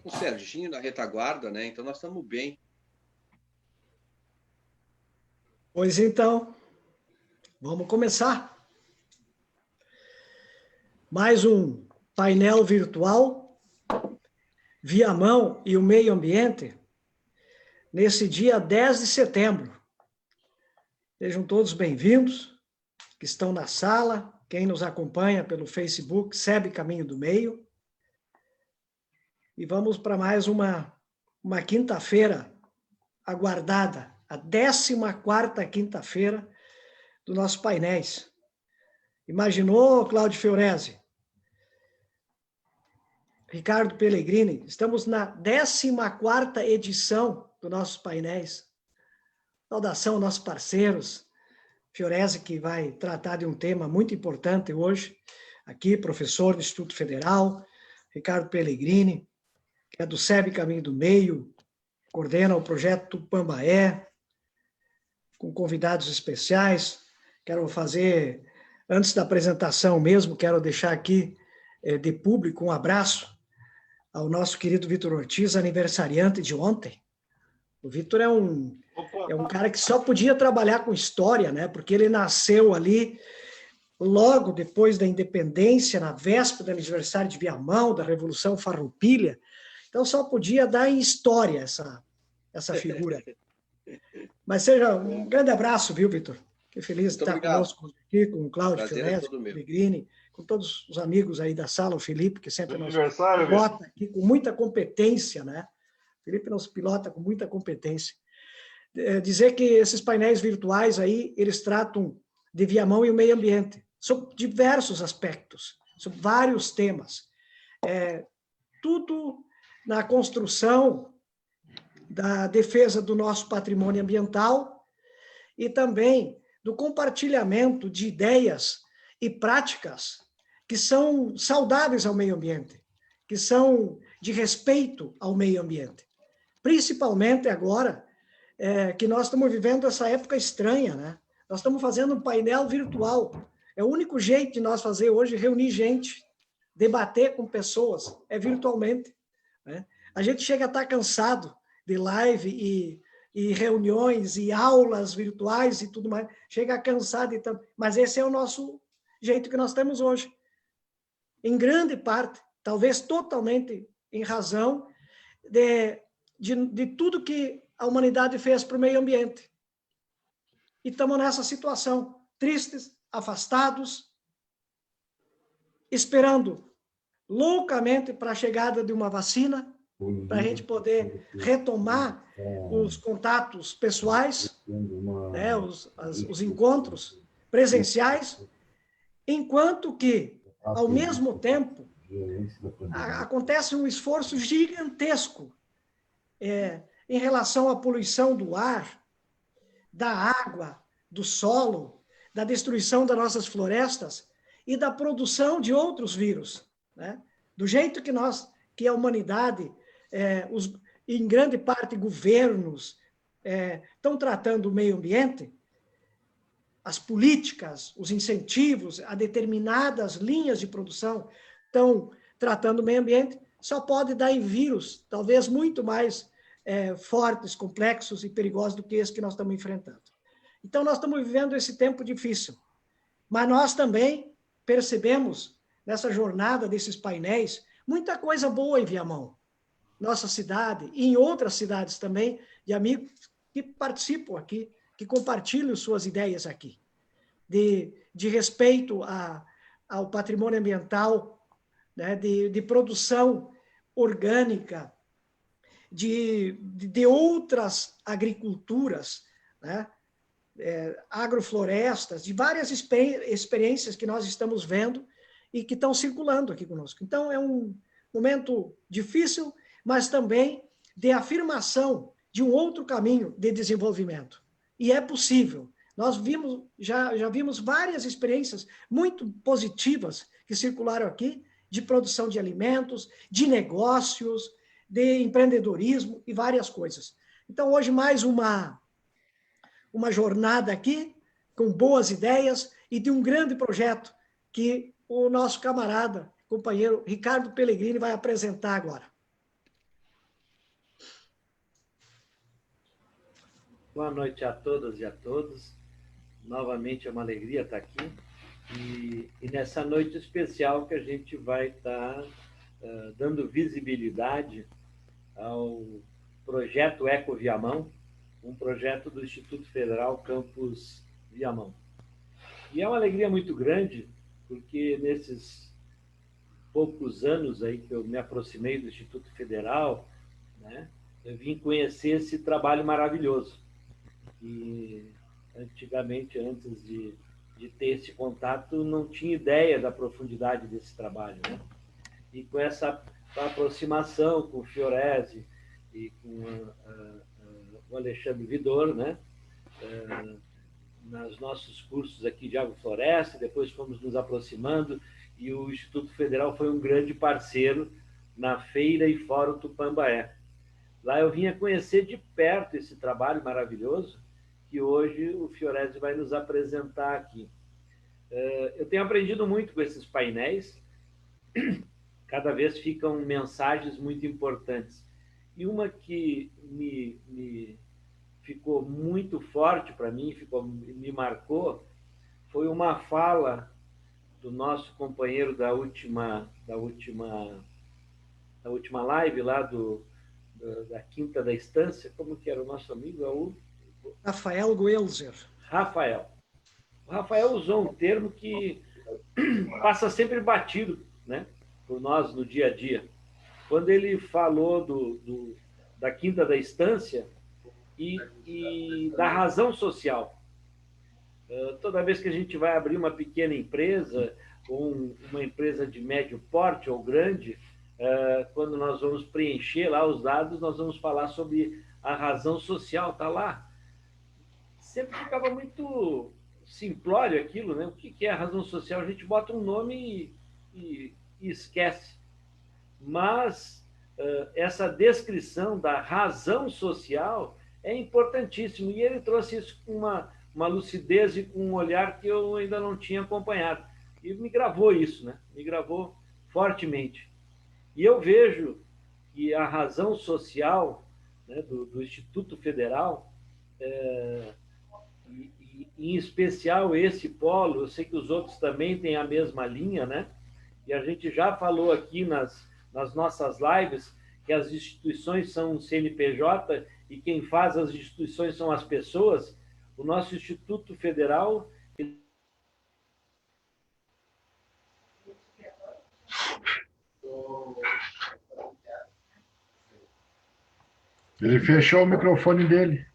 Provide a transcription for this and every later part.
o Serginho na retaguarda, né? Então nós estamos bem. Pois então, vamos começar. Mais um painel virtual, Viamão e o meio ambiente, nesse dia 10 de setembro. Sejam todos bem-vindos, que estão na sala, quem nos acompanha pelo Facebook, SEB Caminho do Meio. E vamos para mais uma quinta-feira aguardada, a 14ª quinta-feira dos nossos painéis. Imaginou, Cláudio Fiorese? Ricardo Pellegrini, estamos na 14ª edição dos nossos painéis. Saudação aos nossos parceiros, Fiorese, que vai tratar de um tema muito importante hoje, aqui, professor do Instituto Federal, Ricardo Pellegrini, que é do SEB Caminho do Meio, coordena o projeto Tupambaé, com convidados especiais. Quero fazer, antes da apresentação mesmo, quero deixar aqui de público um abraço ao nosso querido Vitor Ortiz, aniversariante de ontem. O Vitor é um cara que só podia trabalhar com história, né? Porque ele nasceu ali logo depois da independência, na véspera do aniversário de Viamão, da Revolução Farroupilha. Então só podia dar em história essa figura. Mas seja um grande abraço, viu, Vitor? Fiquei feliz de estar conosco aqui, com o Cláudio Fiorese, com o Pellegrini, com todos os amigos aí da sala, o Felipe, que sempre nos pilota aqui com muita competência, né? O Felipe nos pilota com muita competência. Dizer que esses painéis virtuais aí, eles tratam de Viamão e o meio ambiente, sobre diversos aspectos, sobre vários temas. Tudo na construção da defesa do nosso patrimônio ambiental e também do compartilhamento de ideias e práticas que são saudáveis ao meio ambiente, que são de respeito ao meio ambiente. Principalmente agora, que nós estamos vivendo essa época estranha, né? Nós estamos fazendo um painel virtual. É o único jeito de nós fazer hoje, reunir gente, debater com pessoas, virtualmente, né? A gente chega a estar cansado de live e reuniões e aulas virtuais e tudo mais, chega a cansar de tanto, mas esse é o nosso jeito que nós temos hoje. Em grande parte, talvez totalmente em razão de tudo que a humanidade fez para o meio ambiente. E estamos nessa situação, tristes, afastados, esperando loucamente para a chegada de uma vacina, para a gente poder retomar os contatos pessoais, né, os encontros presenciais, enquanto que, ao mesmo tempo, acontece um esforço gigantesco em relação à poluição do ar, da água, do solo, da destruição das nossas florestas e da produção de outros vírus, né? Do jeito que a humanidade, em grande parte governos, estão tratando o meio ambiente, as políticas, os incentivos a determinadas linhas de produção estão tratando o meio ambiente, só pode dar em vírus, talvez muito mais fortes, complexos e perigosos do que esse que nós estamos enfrentando. Então, nós estamos vivendo esse tempo difícil, mas nós também percebemos, nessa jornada desses painéis, muita coisa boa em Viamão, nossa cidade, e em outras cidades também, de amigos que participam aqui, que compartilham suas ideias aqui, de respeito ao patrimônio ambiental, né, de produção orgânica, de outras agriculturas, né, agroflorestas, de várias experiências que nós estamos vendo e que estão circulando aqui conosco. Então, é um momento difícil, mas também de afirmação de um outro caminho de desenvolvimento. E é possível. Nós já vimos várias experiências muito positivas que circularam aqui, de produção de alimentos, de negócios, de empreendedorismo e várias coisas. Então, hoje, mais uma jornada aqui, com boas ideias e de um grande projeto que o nosso camarada, companheiro Ricardo Pellegrini vai apresentar agora. Boa noite a todas e a todos. Novamente é uma alegria estar aqui. E nessa noite especial que a gente vai estar dando visibilidade ao projeto Eco Viamão, um projeto do Instituto Federal Campus Viamão. E é uma alegria muito grande, porque nesses poucos anos aí que eu me aproximei do Instituto Federal, né, eu vim conhecer esse trabalho maravilhoso. E antigamente, antes de ter esse contato, não tinha ideia da profundidade desse trabalho, né? E com essa aproximação com o Fiorese e com o Alexandre Vidor, né? Nos nossos cursos aqui de Agrofloresta, depois fomos nos aproximando, e o Instituto Federal foi um grande parceiro na Feira e Fórum Tupambaé. Lá eu vinha conhecer de perto esse trabalho maravilhoso que hoje o Fiorese vai nos apresentar aqui. Eu tenho aprendido muito com esses painéis, cada vez ficam mensagens muito importantes. E uma que me ficou muito forte para mim, me marcou, foi uma fala do nosso companheiro da última live lá da Quinta da Estância. Como que era o nosso amigo? Rafael Goelzer. Rafael. O Rafael usou um termo que passa sempre batido, né, por nós no dia a dia. Quando ele falou da Quinta da Estância e da razão social. Toda vez que a gente vai abrir uma pequena empresa, ou uma empresa de médio porte ou grande, quando nós vamos preencher lá os dados, nós vamos falar sobre a razão social, está lá. Sempre ficava muito simplório aquilo, né? O que é a razão social? A gente bota um nome e esquece. Mas essa descrição da razão social é importantíssimo, e ele trouxe isso com uma lucidez e com um olhar que eu ainda não tinha acompanhado. E me gravou isso, né? Me gravou fortemente. E eu vejo que a razão social, né, do Instituto Federal, em especial esse polo, eu sei que os outros também têm a mesma linha, né? E a gente já falou aqui nas nossas lives que as instituições são um CNPJ e quem faz as instituições são as pessoas. O nosso Instituto Federal... Ele fechou o microfone dele.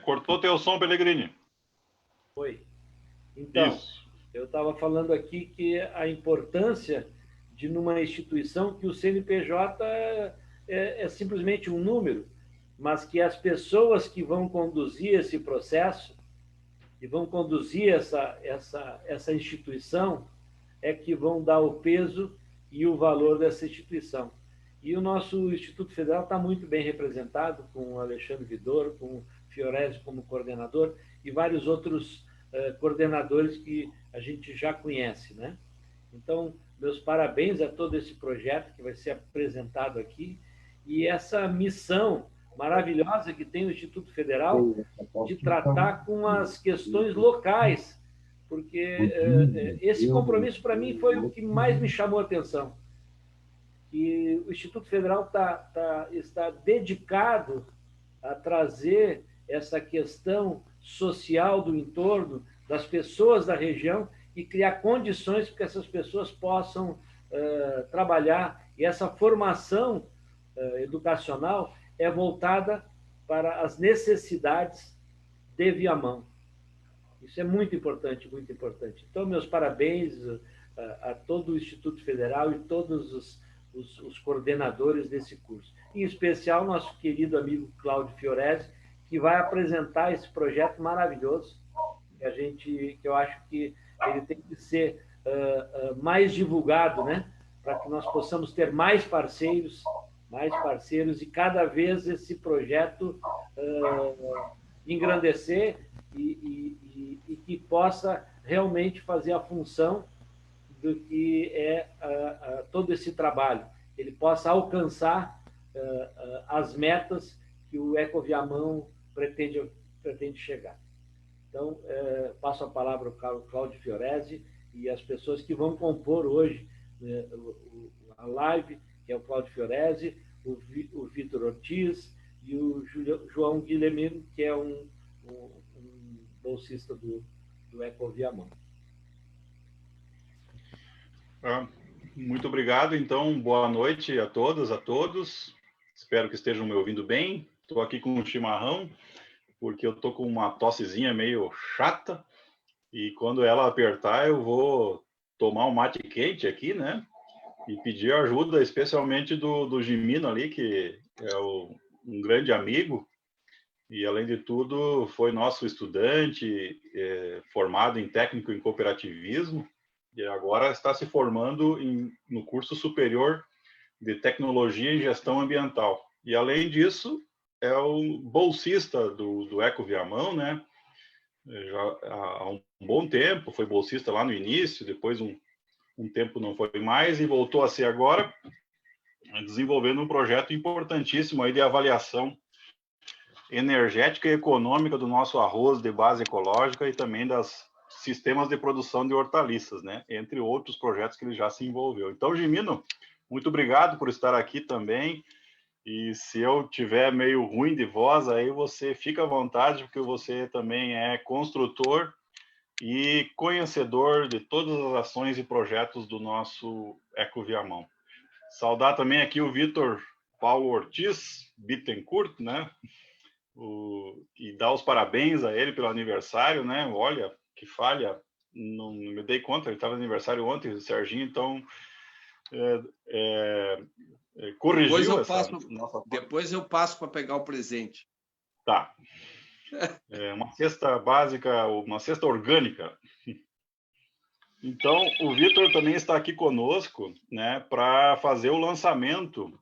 Cortou teu som, Pellegrini. Foi. Então, Isso. Eu estava falando aqui que a importância de, numa instituição, que o CNPJ é simplesmente um número, mas que as pessoas que vão conduzir esse processo, que vão conduzir essa instituição, é que vão dar o peso e o valor dessa instituição. E o nosso Instituto Federal está muito bem representado, com o Alexandre Vidor, com o Fiorese como coordenador, e vários outros coordenadores que a gente já conhece, né? Então, meus parabéns a todo esse projeto que vai ser apresentado aqui, e essa missão maravilhosa que tem o Instituto Federal de tratar com as questões locais, porque esse compromisso, para mim, foi o que mais me chamou a atenção. E o Instituto Federal está dedicado a trazer essa questão social do entorno, das pessoas da região, e criar condições para que essas pessoas possam trabalhar. E essa formação educacional é voltada para as necessidades de Viamão. Isso é muito importante, muito importante. Então, meus parabéns a todo o Instituto Federal e todos os coordenadores desse curso. Em especial, nosso querido amigo Cláudio Fiorese, que vai apresentar esse projeto maravilhoso, que eu acho que ele tem que ser mais divulgado, né? Para que nós possamos ter mais parceiros, e cada vez esse projeto engrandecer e que possa realmente fazer a função do que é todo esse trabalho. Ele possa alcançar as metas que o Eco Viamão pretende pretende chegar. Então, passo a palavra ao Cláudio Fiorese e as pessoas que vão compor hoje a live, que é o Cláudio Fiorese, o Vitor Ortiz e o João Guilhermino, que é um bolsista do Ecoviamão. Muito obrigado. Então, boa noite a todas, a todos. Espero que estejam me ouvindo bem. Estou aqui com um chimarrão, porque eu estou com uma tossezinha meio chata. E quando ela apertar, eu vou tomar um mate quente aqui, né? E pedir ajuda, especialmente do Gimino ali, que é um grande amigo. E, além de tudo, foi nosso estudante, formado em técnico em cooperativismo. E agora está se formando no curso superior de tecnologia em gestão ambiental. E, além disso, é o bolsista do Ecoviamão, né? Já há um bom tempo, foi bolsista lá no início, depois um tempo não foi mais, e voltou a ser agora, desenvolvendo um projeto importantíssimo aí de avaliação energética e econômica do nosso arroz de base ecológica e também das sistemas de produção de hortaliças, né? Entre outros projetos que ele já se envolveu. Então, Gimino, muito obrigado por estar aqui também. E se eu tiver meio ruim de voz, aí você fica à vontade, porque você também é construtor e conhecedor de todas as ações e projetos do nosso Ecoviamão. Saudar também aqui o Vitor Paulo Ortiz Bittencourt, né? E dar os parabéns a ele pelo aniversário, né? Olha, que falha, não me dei conta, ele estava de aniversário ontem, o Serginho, então corrigiu depois eu passo para pegar o presente. Tá. Uma cesta básica, uma cesta orgânica. Então, o Vitor também está aqui conosco, né, para fazer o lançamento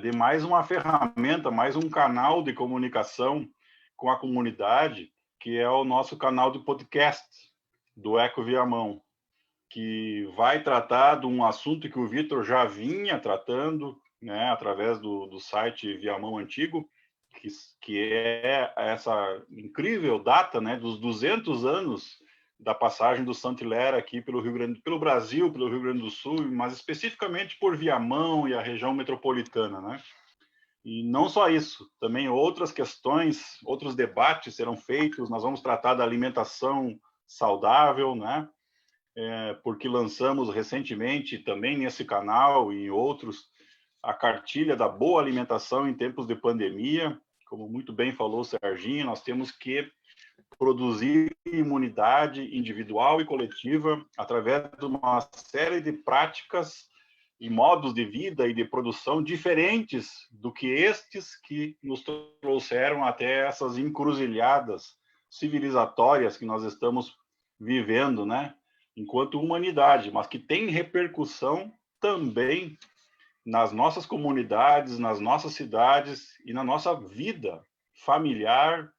de mais uma ferramenta, mais um canal de comunicação com a comunidade, que é o nosso canal de podcast do Ecoviamão, que vai tratar de um assunto que o Vitor já vinha tratando, né, através do site Viamão Antigo, que é essa incrível data, né, dos 200 anos da passagem do Saint-Hilaire aqui pelo Brasil, pelo Rio Grande do Sul, mas especificamente por Viamão e a região metropolitana, né? E não só isso, também outras questões, outros debates serão feitos. Nós vamos tratar da alimentação saudável, né? Porque lançamos recentemente também nesse canal e em outros a cartilha da boa alimentação em tempos de pandemia. Como muito bem falou o Serginho, nós temos que produzir imunidade individual e coletiva através de uma série de práticas e modos de vida e de produção diferentes do que estes que nos trouxeram até essas encruzilhadas civilizatórias que nós estamos vivendo, né, enquanto humanidade, mas que tem repercussão também nas nossas comunidades, nas nossas cidades e na nossa vida familiar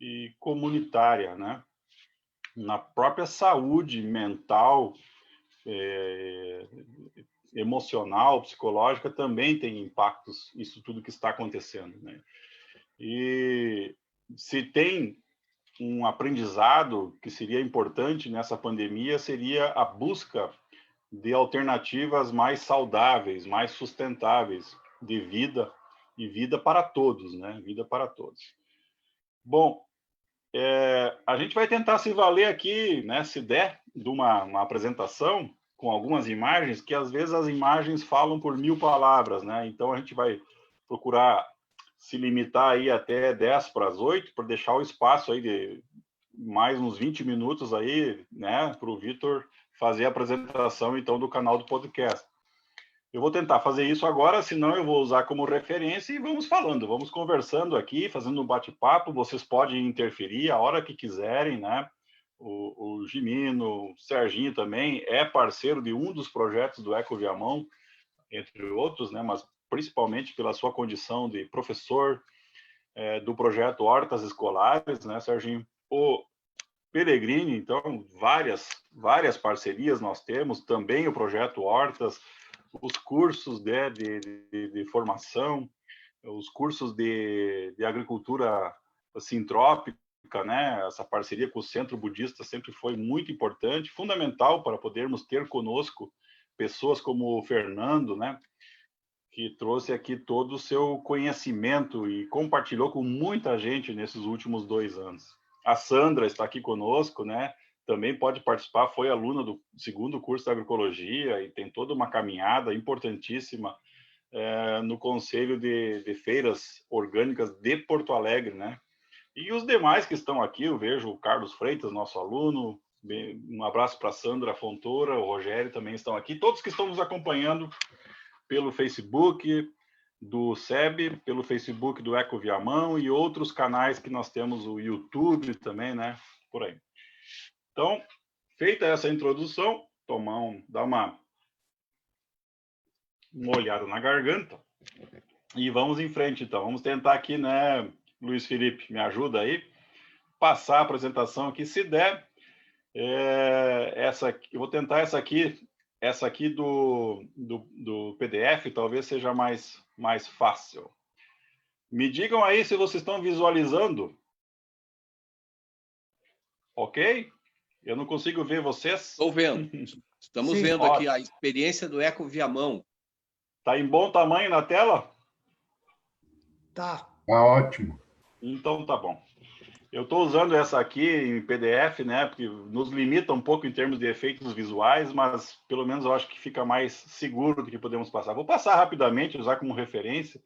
e comunitária, né? Na própria saúde mental, emocional, psicológica, também tem impactos isso tudo que está acontecendo, né? E se tem um aprendizado que seria importante nessa pandemia, seria a busca de alternativas mais saudáveis, mais sustentáveis de vida, e vida para todos, né? Vida para todos. Bom, a gente vai tentar se valer aqui, né, se der, de uma apresentação com algumas imagens, que às vezes as imagens falam por 1000 palavras, né? Então a gente vai procurar se limitar aí até 10 para as 8, para deixar o espaço aí de mais uns 20 minutos aí, né, para o Vitor fazer a apresentação, então, do canal do podcast. Eu vou tentar fazer isso agora, senão eu vou usar como referência e vamos falando, vamos conversando aqui, fazendo um bate-papo. Vocês podem interferir a hora que quiserem, né? O Gimino, o Serginho também é parceiro de um dos projetos do Ecoviamão, entre outros, né? Mas principalmente pela sua condição de professor do projeto Hortas Escolares, né, Serginho? O Pellegrini, então, várias parcerias nós temos, também o projeto Hortas, os cursos de formação, os cursos de agricultura sintrópica, né? Essa parceria com o Centro Budista sempre foi muito importante, fundamental para podermos ter conosco pessoas como o Fernando, né? Que trouxe aqui todo o seu conhecimento e compartilhou com muita gente nesses últimos 2 anos. A Sandra está aqui conosco, né? Também pode participar, foi aluna do 2º curso de agroecologia e tem toda uma caminhada importantíssima no Conselho de Feiras Orgânicas de Porto Alegre, né? E os demais que estão aqui, eu vejo o Carlos Freitas, nosso aluno, um abraço para a Sandra Fontoura, o Rogério também estão aqui, todos que estão nos acompanhando pelo Facebook do SEB, pelo Facebook do Eco Viamão e outros canais que nós temos, o YouTube também, né? Por aí. Então, feita essa introdução, dá uma olhada na garganta e vamos em frente, então. Vamos tentar aqui, né, Luiz Felipe, me ajuda aí, passar a apresentação aqui, se der. Eu vou tentar essa aqui do PDF, talvez seja mais fácil. Me digam aí se vocês estão visualizando. Ok? Eu não consigo ver vocês. Estou vendo. Estamos vendo aqui a experiência do Eco Viamão. Está em bom tamanho na tela? Tá. Tá ótimo. Então tá bom. Eu estou usando essa aqui em PDF, né? Porque nos limita um pouco em termos de efeitos visuais, mas pelo menos eu acho que fica mais seguro do que podemos passar. Vou passar rapidamente, usar como referência.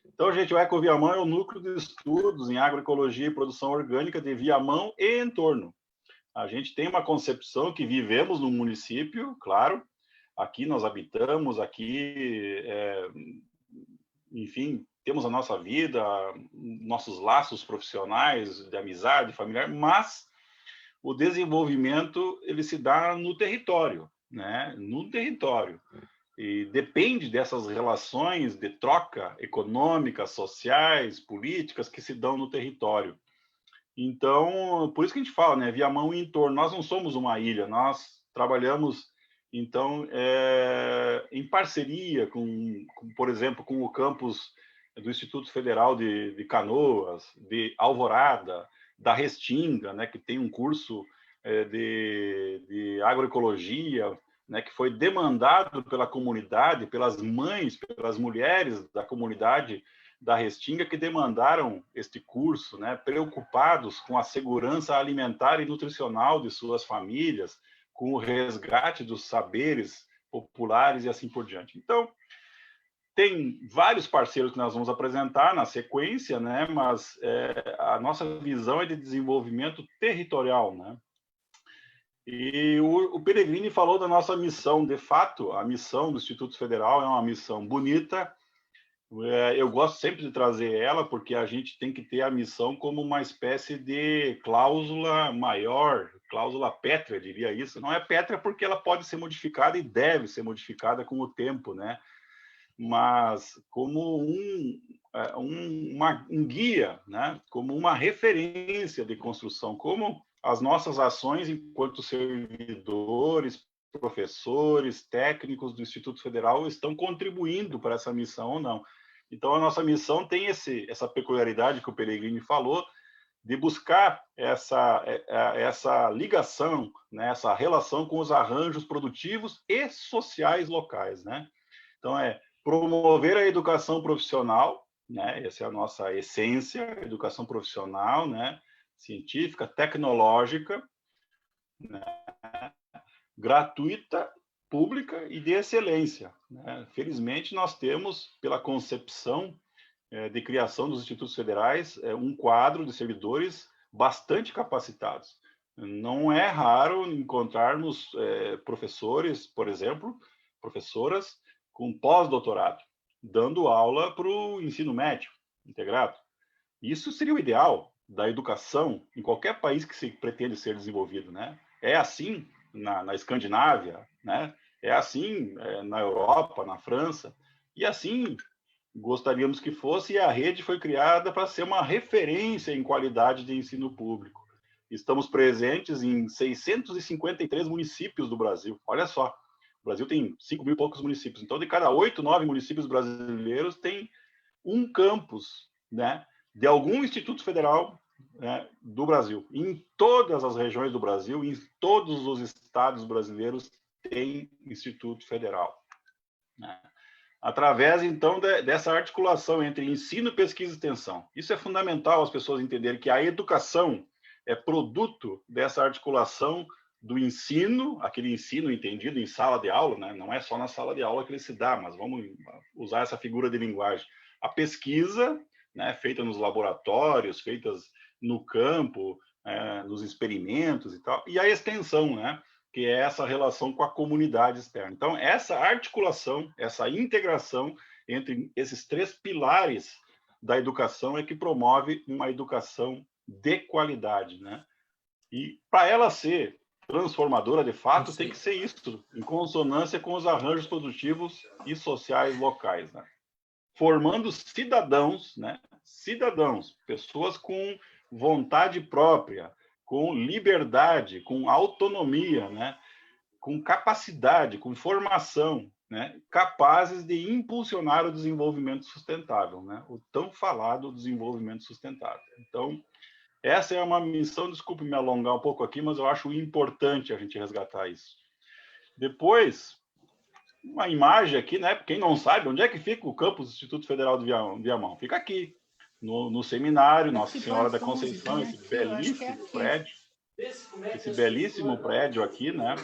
Então, gente, o Eco Viamão é o núcleo de estudos em agroecologia e produção orgânica de Viamão e entorno. A gente tem uma concepção que vivemos no município, claro. Aqui nós habitamos, aqui, enfim, temos a nossa vida, nossos laços profissionais, de amizade, familiar, mas o desenvolvimento ele se dá no território, né? No território. E depende dessas relações de troca econômicas, sociais, políticas que se dão no território. Então, por isso que a gente fala, né? Viamão e entorno. Nós não somos uma ilha, nós trabalhamos, então, em parceria por exemplo, com o campus do Instituto Federal de Canoas, de Alvorada, da Restinga, né? Que tem um curso de agroecologia, né, que foi demandado pela comunidade, pelas mães, pelas mulheres da comunidade da Restinga, que demandaram este curso, né, preocupados com a segurança alimentar e nutricional de suas famílias, com o resgate dos saberes populares e assim por diante. Então, tem vários parceiros que nós vamos apresentar na sequência, né, mas a nossa visão é de desenvolvimento territorial, né? E o Peregrini falou da nossa missão. De fato, a missão do Instituto Federal é uma missão bonita. Eu gosto sempre de trazer ela, porque a gente tem que ter a missão como uma espécie de cláusula maior, cláusula pétrea, diria isso. Não é pétrea porque ela pode ser modificada e deve ser modificada com o tempo, né? Mas como um guia, né? Como uma referência de construção, como as nossas ações enquanto servidores, professores, técnicos do Instituto Federal estão contribuindo para essa missão ou não. Então, a nossa missão tem essa peculiaridade que o Peregrini falou, de buscar essa ligação, né, essa relação com os arranjos produtivos e sociais locais, né? Então, promover a educação profissional, né? Essa é a nossa essência, educação profissional, né? Científica, tecnológica, né? Gratuita, pública e de excelência, né? Felizmente, nós temos, pela concepção de criação dos institutos federais, um quadro de servidores bastante capacitados. Não é raro encontrarmos professores, por exemplo, professoras com pós-doutorado, dando aula para o ensino médio integrado. Isso seria o ideal da educação em qualquer país que se pretende ser desenvolvido, né? É assim na Escandinávia, né? É assim na Europa, na França, e assim gostaríamos que fosse, e a rede foi criada para ser uma referência em qualidade de ensino público. Estamos presentes em 653 municípios do Brasil. Olha só, o Brasil tem 5 mil e poucos municípios. Então, de cada 8, 9 municípios brasileiros, tem um campus, né, de algum instituto federal, né, do Brasil. Em todas as regiões do Brasil, em todos os estados brasileiros, tem instituto federal, né? Através, então, dessa articulação entre ensino, pesquisa e extensão. Isso é fundamental as pessoas entenderem que a educação é produto dessa articulação do ensino, aquele ensino entendido em sala de aula, né? Não é só na sala de aula que ele se dá, mas vamos usar essa figura de linguagem. A pesquisa, né, feita nos laboratórios, feitas no campo, nos experimentos e tal, e a extensão, né, que é essa relação com a comunidade externa. Então, essa articulação, essa integração entre esses três pilares da educação é que promove uma educação de qualidade, né? E para ela ser transformadora, de fato, tem que ser isso, em consonância com os arranjos produtivos e sociais locais, né? Formando cidadãos, né? Cidadãos, pessoas com vontade própria, com liberdade, com autonomia, né? Com capacidade, com formação, né? Capazes de impulsionar o desenvolvimento sustentável, né? O tão falado desenvolvimento sustentável. Então, essa é uma missão, desculpe me alongar um pouco aqui, mas eu acho importante a gente resgatar isso. Depois, uma imagem aqui, né? Quem não sabe, onde é que fica o campus do Instituto Federal de Viamão? Fica aqui, no seminário Nossa Senhora da Conceição, esse belíssimo prédio. Esse belíssimo prédio aqui, né?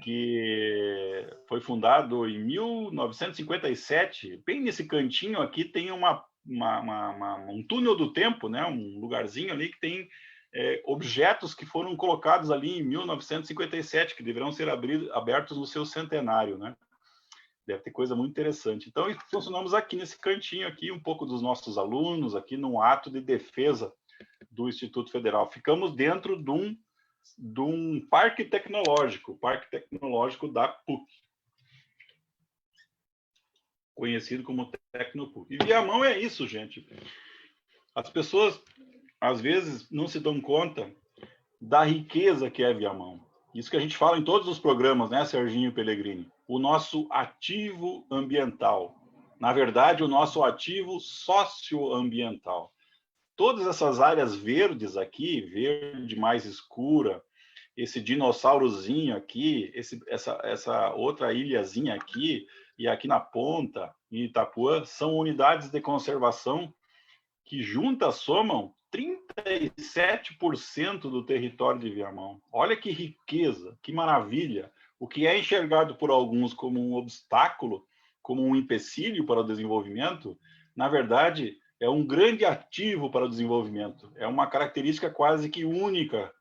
Que foi fundado em 1957. Bem nesse cantinho aqui tem um túnel do tempo, né? Um lugarzinho ali que tem objetos que foram colocados ali em 1957, que deverão ser abertos no seu centenário, né? Deve ter coisa muito interessante. Então, funcionamos aqui nesse cantinho aqui, um pouco dos nossos alunos, aqui num ato de defesa do Instituto Federal. Ficamos dentro de um parque tecnológico da PUC, conhecido como Tecnopuc. E Viamão é isso, gente. As pessoas, às vezes, não se dão conta da riqueza que é Viamão. Isso que a gente fala em todos os programas, né, Serginho Pellegrini? O nosso ativo ambiental. Na verdade, o nosso ativo socioambiental. Todas essas áreas verdes aqui, verde mais escura, esse dinossaurozinho aqui, essa outra ilhazinha aqui, e aqui na ponta, em Itapuã, são unidades de conservação que juntas somam 37% do território de Viamão. Olha que riqueza, que maravilha. O que é enxergado por alguns como um obstáculo, como um empecilho para o desenvolvimento, na verdade, é um grande ativo para o desenvolvimento. É uma característica quase que única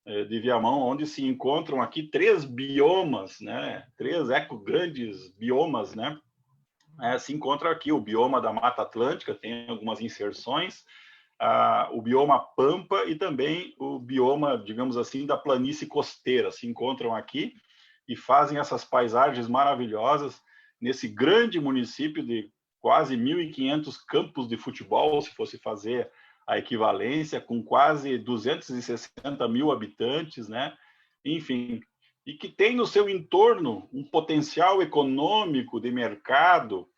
de Viamão, onde se encontram aqui 3 biomas, né? 3 grandes biomas, né? Se encontra aqui o bioma da Mata Atlântica, tem algumas inserções, o bioma Pampa e também o bioma, digamos assim, da planície costeira, se encontram aqui e fazem essas paisagens maravilhosas nesse grande município de quase 1.500 campos de futebol, se fosse fazer a equivalência, com quase 260 mil habitantes, né? Enfim, e que tem no seu entorno um potencial econômico de mercado,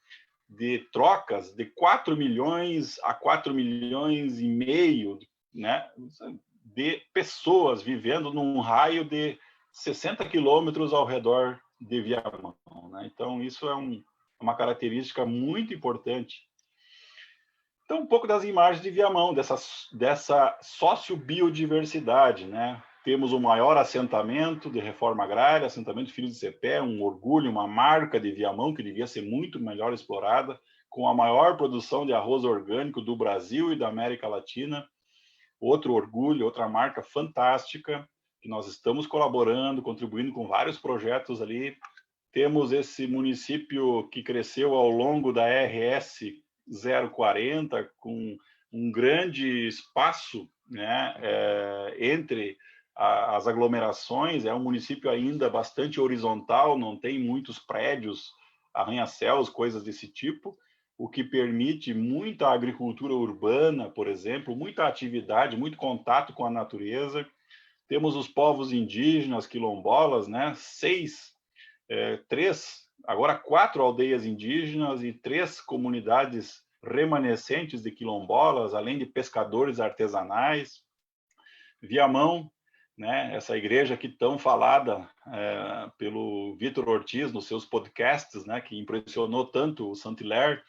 de trocas de 4 milhões a 4 milhões e meio, né, de pessoas vivendo num raio de 60 quilômetros ao redor de Viamão, né? Então, isso é uma característica muito importante. Então, um pouco das imagens de Viamão, dessa sociobiodiversidade, né? Temos o maior assentamento de reforma agrária, assentamento Filho de Cepé, um orgulho, uma marca de Viamão que devia ser muito melhor explorada, com a maior produção de arroz orgânico do Brasil e da América Latina. Outro orgulho, outra marca fantástica, que nós estamos colaborando, contribuindo com vários projetos ali. Temos esse município que cresceu ao longo da RS 040, com um grande espaço, né, entre as aglomerações. É um município ainda bastante horizontal, não tem muitos prédios, arranha-céus, coisas desse tipo, o que permite muita agricultura urbana, por exemplo, muita atividade, muito contato com a natureza. Temos os povos indígenas, quilombolas, né? 4 aldeias indígenas e 3 comunidades remanescentes de quilombolas, além de pescadores artesanais. Viamão, né, essa igreja aqui tão falada pelo Vitor Ortiz nos seus podcasts, né, que impressionou tanto o Saint-Hilaire,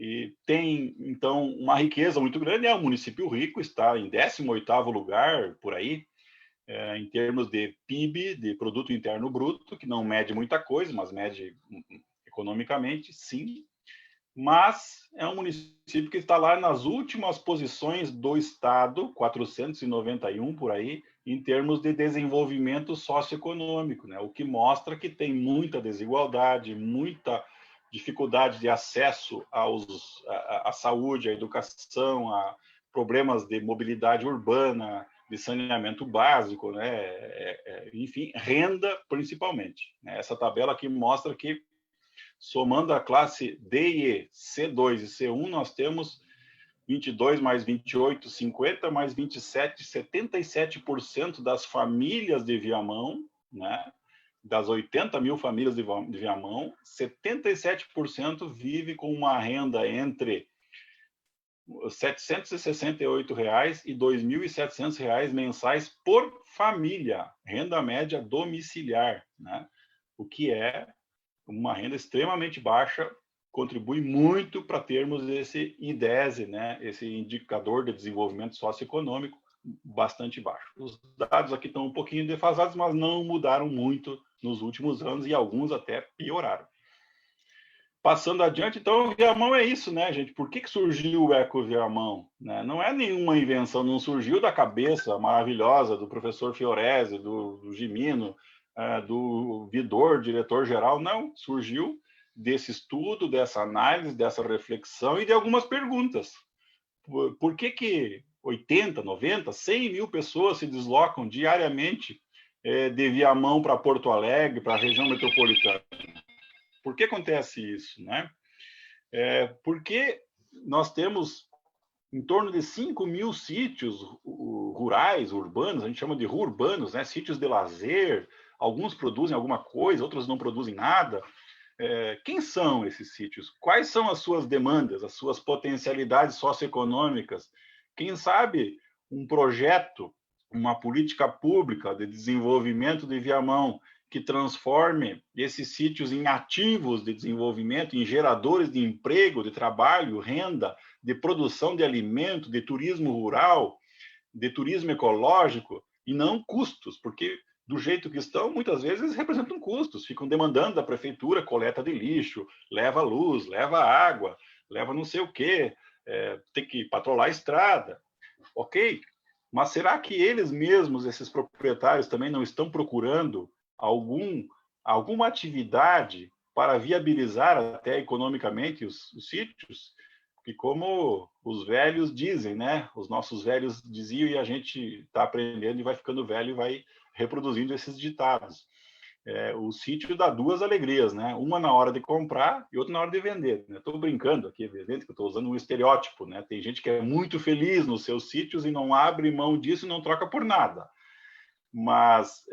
e tem, então, uma riqueza muito grande. É um município rico, está em 18º lugar, por aí, em termos de PIB, de Produto Interno Bruto, que não mede muita coisa, mas mede economicamente, sim. Mas é um município que está lá nas últimas posições do estado, 491 por aí, em termos de desenvolvimento socioeconômico, né? O que mostra que tem muita desigualdade, muita dificuldade de acesso à saúde, à educação, a problemas de mobilidade urbana, de saneamento básico, né? Enfim, renda principalmente. Essa tabela aqui mostra que, somando a classe D e E, C2 e C1, nós temos 22 mais 28, 50, mais 27, 77% das famílias de Viamão, né? Das 80 mil famílias de Viamão, 77% vive com uma renda entre R$ 768 e R$ 2.700 mensais por família, renda média domiciliar, né? O que é uma renda extremamente baixa, contribui muito para termos esse IDESE, né? Esse indicador de desenvolvimento socioeconômico bastante baixo. Os dados aqui estão um pouquinho defasados, mas não mudaram muito nos últimos anos e alguns até pioraram. Passando adiante, então, o Viamão é isso, né, gente? Por que surgiu o Eco Viamão? Né? Não é nenhuma invenção, não surgiu da cabeça maravilhosa do professor Fiorese, do Gimino, do Vidor, diretor-geral, não. Surgiu desse estudo, dessa análise, dessa reflexão e de algumas perguntas. Por que 80, 90, 100 mil pessoas se deslocam diariamente de Viamão para Porto Alegre, para a região metropolitana? Por que acontece isso, né? Porque nós temos em torno de 5 mil sítios rurais, urbanos, a gente chama de urbanos, né? Sítios de lazer. Alguns produzem alguma coisa, outros não produzem nada. Quem são esses sítios? Quais são as suas demandas, as suas potencialidades socioeconômicas? Quem sabe um projeto, uma política pública de desenvolvimento de Viamão que transforme esses sítios em ativos de desenvolvimento, em geradores de emprego, de trabalho, renda, de produção de alimento, de turismo rural, de turismo ecológico, e não custos, porque do jeito que estão, muitas vezes representam custos, ficam demandando da prefeitura coleta de lixo, leva luz, leva água, leva não sei o quê, tem que patrolar a estrada. Ok, mas será que eles mesmos, esses proprietários, também não estão procurando alguma atividade para viabilizar até economicamente os sítios? E como os velhos dizem, né? Os nossos velhos diziam e a gente está aprendendo e vai ficando velho e vai reproduzindo esses ditados. O sítio dá duas alegrias, né? Uma na hora de comprar e outra na hora de vender. Estou brincando aqui, evidente que eu estou usando um estereótipo, né? Tem gente que é muito feliz nos seus sítios e não abre mão disso e não troca por nada. Mas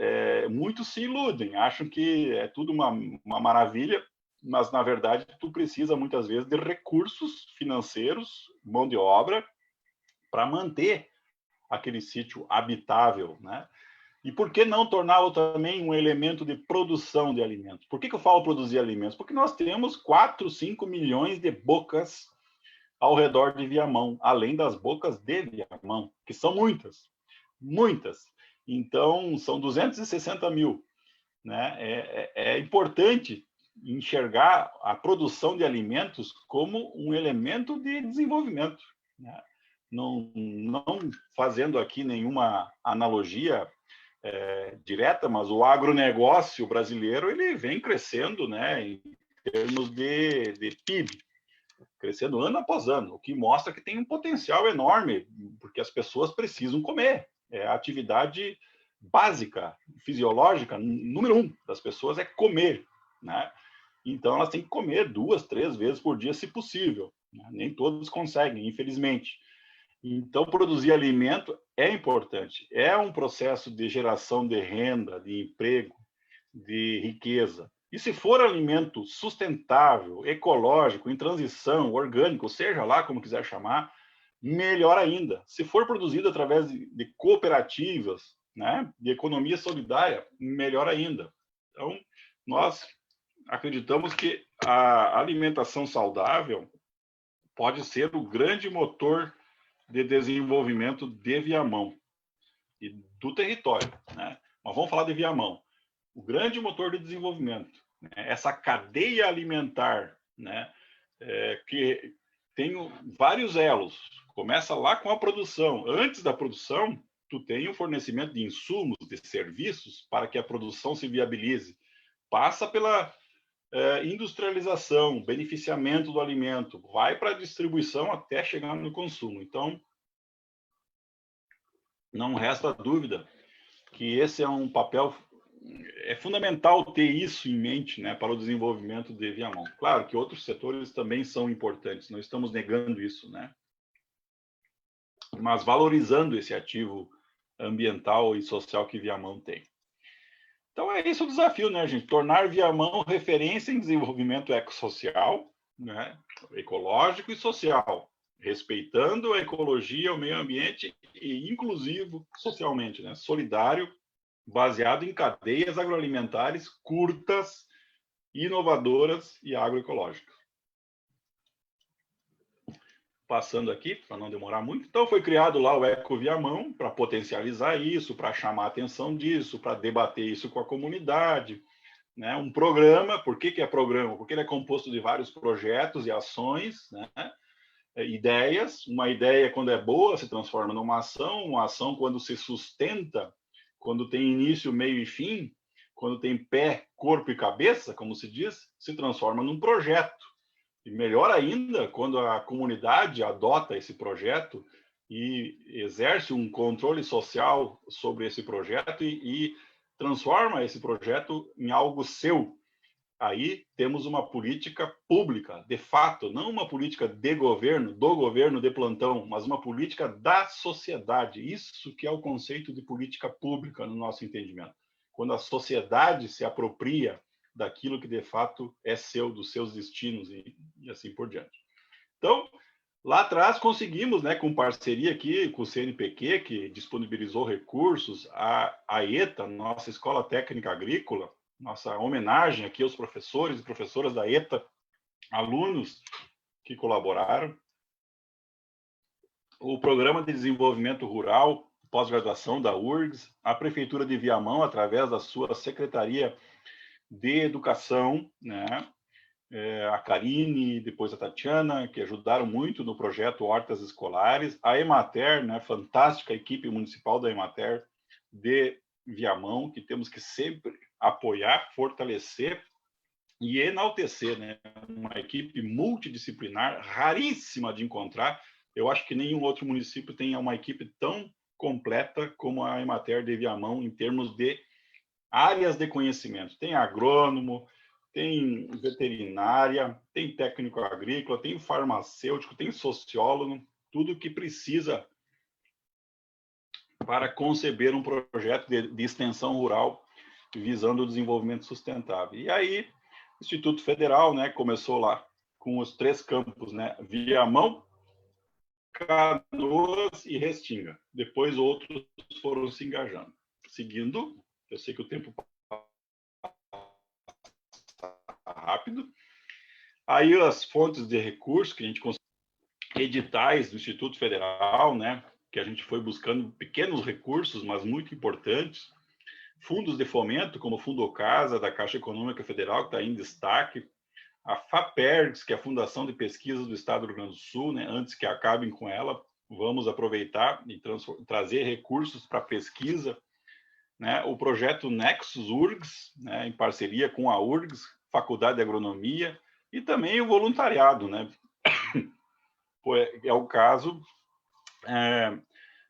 muitos se iludem, acham que é tudo uma maravilha, mas, na verdade, tu precisa, muitas vezes, de recursos financeiros, mão de obra, para manter aquele sítio habitável, né? E por que não torná-lo também um elemento de produção de alimentos? Por que eu falo produzir alimentos? Porque nós temos 4, 5 milhões de bocas ao redor de Viamão, além das bocas de Viamão, que são muitas, muitas. Então, são 260 mil. Né? É importante enxergar a produção de alimentos como um elemento de desenvolvimento. Né? Não fazendo aqui nenhuma analogia direta, mas o agronegócio brasileiro ele vem crescendo, né, em termos de PIB, crescendo ano após ano, o que mostra que tem um potencial enorme, porque as pessoas precisam comer. É a atividade básica, fisiológica, número 1 das pessoas é comer, né? Então, elas têm que comer 2, 3 vezes por dia, se possível. Né? Nem todos conseguem, infelizmente. Então, produzir alimento é importante. É um processo de geração de renda, de emprego, de riqueza. E se for alimento sustentável, ecológico, em transição, orgânico, seja lá como quiser chamar, melhor ainda. Se for produzido através de cooperativas, né, de economia solidária, melhor ainda. Então, nós acreditamos que a alimentação saudável pode ser o grande motor de desenvolvimento de Viamão e do território, né? Mas vamos falar de Viamão. O grande motor de desenvolvimento, né? Essa cadeia alimentar, né? Que tem vários elos. Começa lá com a produção. Antes da produção, tu tem o fornecimento de insumos, de serviços, para que a produção se viabilize. Passa pela industrialização, beneficiamento do alimento, vai para a distribuição até chegar no consumo. Então, não resta dúvida que esse é um papel, é fundamental ter isso em mente, né, para o desenvolvimento de Viamão. Claro que outros setores também são importantes, não estamos negando isso, né? Mas valorizando esse ativo ambiental e social que Viamão tem. Então é esse o desafio, né, gente? Tornar Viamão referência em desenvolvimento ecossocial, né, ecológico e social, respeitando a ecologia, o meio ambiente e inclusivo socialmente, né, solidário, baseado em cadeias agroalimentares curtas, inovadoras e agroecológicas. Passando aqui, para não demorar muito, então foi criado lá o Eco Viamão para potencializar isso, para chamar a atenção disso, para debater isso com a comunidade, né? Um programa, por que é programa? Porque ele é composto de vários projetos e ações, né? Ideias, uma ideia quando é boa se transforma numa ação, uma ação quando se sustenta, quando tem início, meio e fim, quando tem pé, corpo e cabeça, como se diz, se transforma num projeto. E melhor ainda, quando a comunidade adota esse projeto e exerce um controle social sobre esse projeto e transforma esse projeto em algo seu. Aí temos uma política pública, de fato, não uma política de governo, do governo de plantão, mas uma política da sociedade. Isso que é o conceito de política pública no nosso entendimento. Quando a sociedade se apropria daquilo que de fato é seu, dos seus destinos e assim por diante. Então, lá atrás conseguimos, né, com parceria aqui com o CNPq, que disponibilizou recursos, a ETA, nossa Escola Técnica Agrícola, nossa homenagem aqui aos professores e professoras da ETA, alunos que colaboraram, o Programa de Desenvolvimento Rural, pós-graduação da URGS, a Prefeitura de Viamão, através da sua Secretaria de Educação, né? A Karine, depois a Tatiana, que ajudaram muito no projeto Hortas Escolares, a Emater, né? Fantástica equipe municipal da Emater de Viamão, que temos que sempre apoiar, fortalecer e enaltecer, né? Uma equipe multidisciplinar, raríssima de encontrar. Eu acho que nenhum outro município tem uma equipe tão completa como a Emater de Viamão em termos de áreas de conhecimento. Tem agrônomo, tem veterinária, tem técnico agrícola, tem farmacêutico, tem sociólogo, tudo que precisa para conceber um projeto de extensão rural visando o desenvolvimento sustentável. E aí, o Instituto Federal, né, começou lá com os 3 campos, né, Viamão, Canoas e Restinga. Depois outros foram se engajando. Seguindo, eu sei que o tempo rápido. Aí as fontes de recursos que a gente conseguiu, editais do Instituto Federal, né, que a gente foi buscando pequenos recursos, mas muito importantes. Fundos de fomento, como o Fundo Casa, da Caixa Econômica Federal, que está em destaque. A FAPERGS, que é a Fundação de Pesquisa do Estado do Rio Grande do Sul, né, antes que acabem com ela, vamos aproveitar e trazer recursos para pesquisa. Né, o projeto Nexus URGS, né, em parceria com a URGS, Faculdade de Agronomia, e também o voluntariado, né? É o caso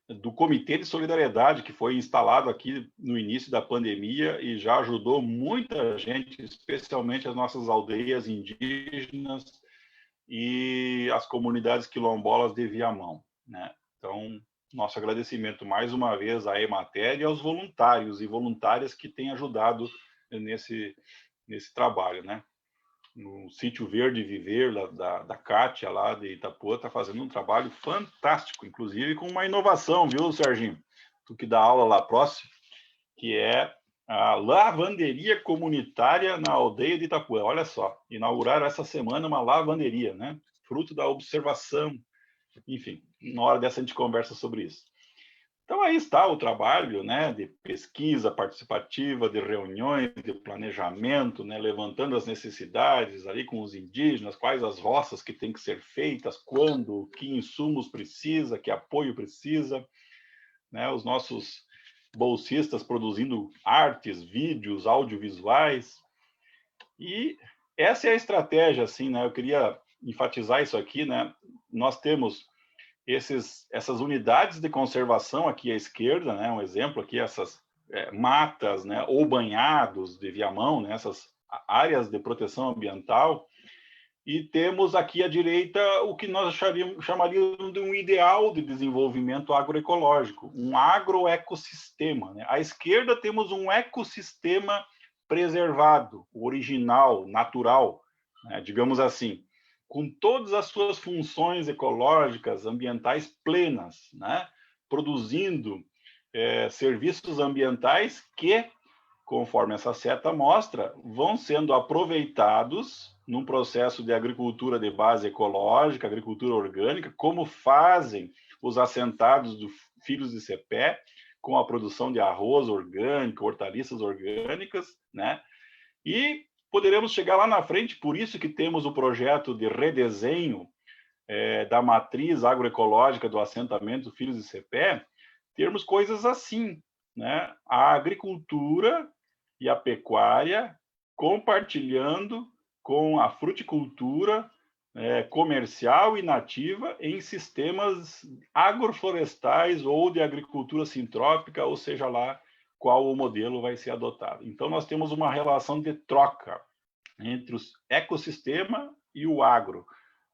do Comitê de Solidariedade, que foi instalado aqui no início da pandemia e já ajudou muita gente, especialmente as nossas aldeias indígenas e as comunidades quilombolas de Viamão, né? Então, nosso agradecimento mais uma vez à Emater e aos voluntários e voluntárias que têm ajudado nesse trabalho, né? No Sítio Verde Viver, da Kátia, lá de Itapuã, está fazendo um trabalho fantástico, inclusive com uma inovação, viu, Serginho? Tu que dá aula lá próximo, que é a lavanderia comunitária na aldeia de Itapuã. Olha só, inauguraram essa semana uma lavanderia, né? Fruto da observação. Enfim, na hora dessa a gente conversa sobre isso. Então, aí está o trabalho, né, de pesquisa participativa, de reuniões, de planejamento, né, levantando as necessidades ali com os indígenas, quais as roças que têm que ser feitas, quando, que insumos precisa, que apoio precisa, né, os nossos bolsistas produzindo artes, vídeos, audiovisuais. E essa é a estratégia, assim, né, eu queria enfatizar isso aqui, né, nós temos essas unidades de conservação aqui à esquerda, né, um exemplo aqui, essas matas, né, ou banhados de Viamão, né, essas áreas de proteção ambiental, e temos aqui à direita o que nós chamaríamos de um ideal de desenvolvimento agroecológico, um agroecossistema, né? À esquerda temos um ecossistema preservado, original, natural, né, digamos assim, com todas as suas funções ecológicas, ambientais plenas, né? Produzindo serviços ambientais que, conforme essa seta mostra, vão sendo aproveitados num processo de agricultura de base ecológica, agricultura orgânica, como fazem os assentados do Filhos de Cepé, com a produção de arroz orgânico, hortaliças orgânicas, né? E poderemos chegar lá na frente, por isso que temos o projeto de redesenho da matriz agroecológica do assentamento Filhos de Cepé, termos coisas assim, né? A agricultura e a pecuária compartilhando com a fruticultura comercial e nativa em sistemas agroflorestais ou de agricultura sintrópica, ou seja lá qual o modelo vai ser adotado. Então, nós temos uma relação de troca entre o ecossistema e o agro,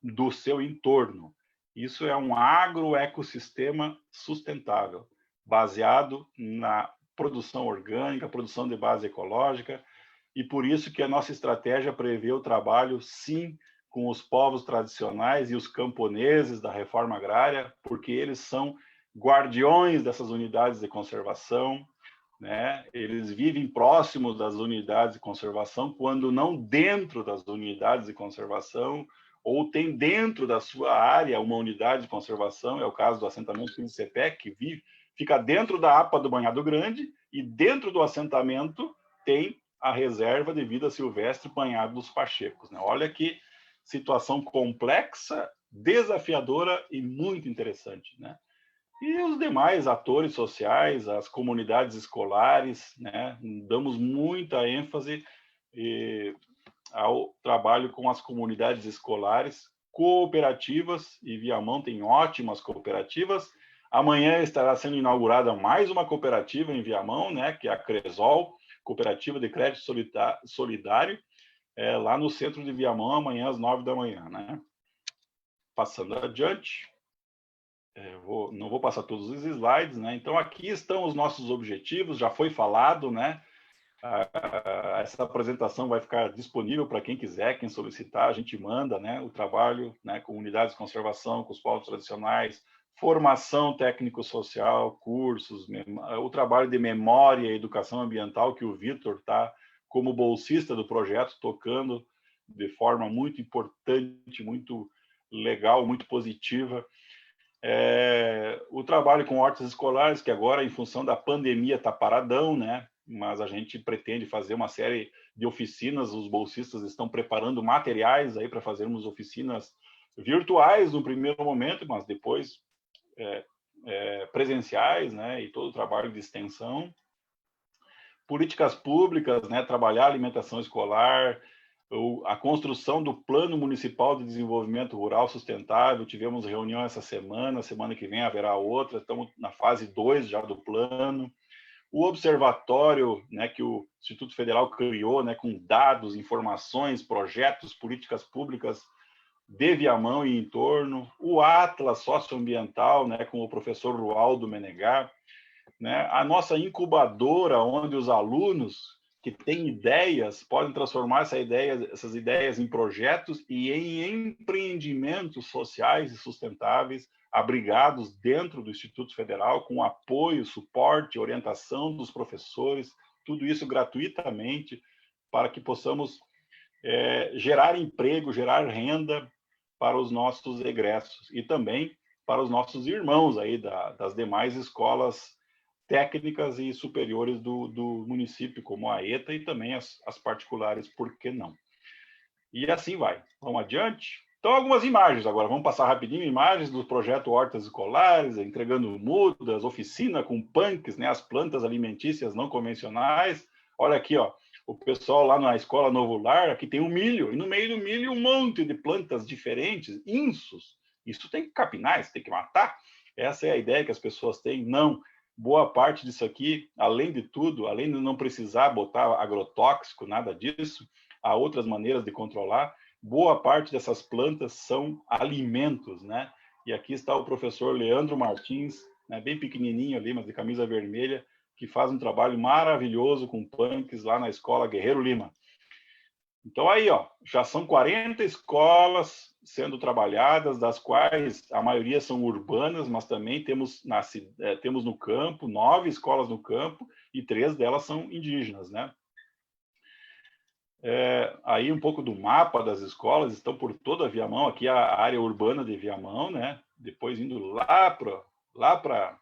do seu entorno. Isso é um agroecossistema sustentável, baseado na produção orgânica, produção de base ecológica, e por isso que a nossa estratégia prevê o trabalho, sim, com os povos tradicionais e os camponeses da reforma agrária, porque eles são guardiões dessas unidades de conservação, né? Eles vivem próximos das unidades de conservação, quando não dentro das unidades de conservação, ou tem dentro da sua área uma unidade de conservação, é o caso do assentamento Filhos de Cepé, que fica dentro da APA do Banhado Grande, e dentro do assentamento tem a reserva de vida silvestre Banhado dos Pachecos, né? Olha que situação complexa, desafiadora e muito interessante, né? E os demais atores sociais, as comunidades escolares, né? Damos muita ênfase ao trabalho com as comunidades escolares, cooperativas, e Viamão tem ótimas cooperativas. Amanhã estará sendo inaugurada mais uma cooperativa em Viamão, né? Que é a Cresol, Cooperativa de Crédito Solidário, lá no centro de Viamão, amanhã às 9 da manhã, né? Passando adiante. Não vou passar todos os slides, né? Então, aqui estão os nossos objetivos, já foi falado, né? Essa apresentação vai ficar disponível para quem quiser, quem solicitar, a gente manda, né? O trabalho, né? Com unidades de conservação, com os povos tradicionais, formação técnico-social, cursos, o trabalho de memória e educação ambiental, que o Vitor está como bolsista do projeto, tocando de forma muito importante, muito legal, muito positiva. O trabalho com hortas escolares, que agora, em função da pandemia, está paradão, né? Mas a gente pretende fazer uma série de oficinas, os bolsistas estão preparando materiais aí para fazermos oficinas virtuais no primeiro momento, mas depois presenciais, né? E todo o trabalho de extensão. Políticas públicas, né? Trabalhar a alimentação escolar, a construção do Plano Municipal de Desenvolvimento Rural Sustentável. Tivemos reunião essa semana que vem haverá outra, estamos na fase 2 já do plano. O observatório, né, que o Instituto Federal criou, né, com dados, informações, projetos, políticas públicas de Viamão e entorno. O Atlas Socioambiental, né, com o professor Rualdo Menegar, né, a nossa incubadora, onde os alunos que têm ideias, podem transformar essas ideias em projetos e em empreendimentos sociais e sustentáveis, abrigados dentro do Instituto Federal, com apoio, suporte, orientação dos professores, tudo isso gratuitamente, para que possamos gerar emprego, gerar renda para os nossos egressos e também para os nossos irmãos aí das demais escolas técnicas e superiores do município, como a ETA e também as particulares, por que não? E assim vai. Vamos adiante? Então, algumas imagens agora. Vamos passar rapidinho imagens do projeto Hortas Escolares, entregando mudas, oficina com punks, né, as plantas alimentícias não convencionais. Olha aqui, ó, o pessoal lá na Escola Novo Lar, aqui tem um milho, e no meio do milho um monte de plantas diferentes, insos. Isso tem que capinar, isso tem que matar. Essa é a ideia que as pessoas têm. Não. Boa parte disso aqui, além de tudo, além de não precisar botar agrotóxico, nada disso, há outras maneiras de controlar. Boa parte dessas plantas são alimentos, né? E aqui está o professor Leandro Martins, né, bem pequenininho ali, mas de camisa vermelha, que faz um trabalho maravilhoso com punks lá na Escola Guerreiro Lima. Então aí, ó, já são 40 escolas sendo trabalhadas, das quais a maioria são urbanas, mas também temos no campo 9 escolas no campo e 3 delas são indígenas, né? Aí um pouco do mapa das escolas, estão por toda a Viamão, aqui a área urbana de Viamão, né? Depois indo lá para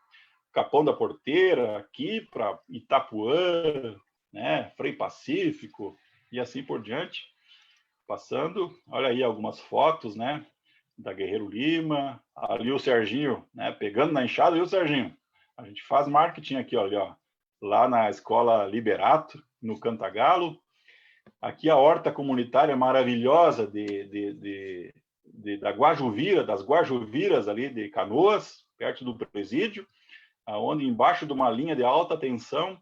Capão da Porteira, aqui para Itapuã, né? Frei Pacífico e assim por diante. Passando, olha aí algumas fotos, né? Da Guerreiro Lima, ali o Serginho, né? Pegando na enxada, e o Serginho. A gente faz marketing aqui, olha, ó, lá na Escola Liberato, no Cantagalo. Aqui a horta comunitária maravilhosa da Guajuvira, das Guajuviras ali de Canoas, perto do presídio, onde embaixo de uma linha de alta tensão,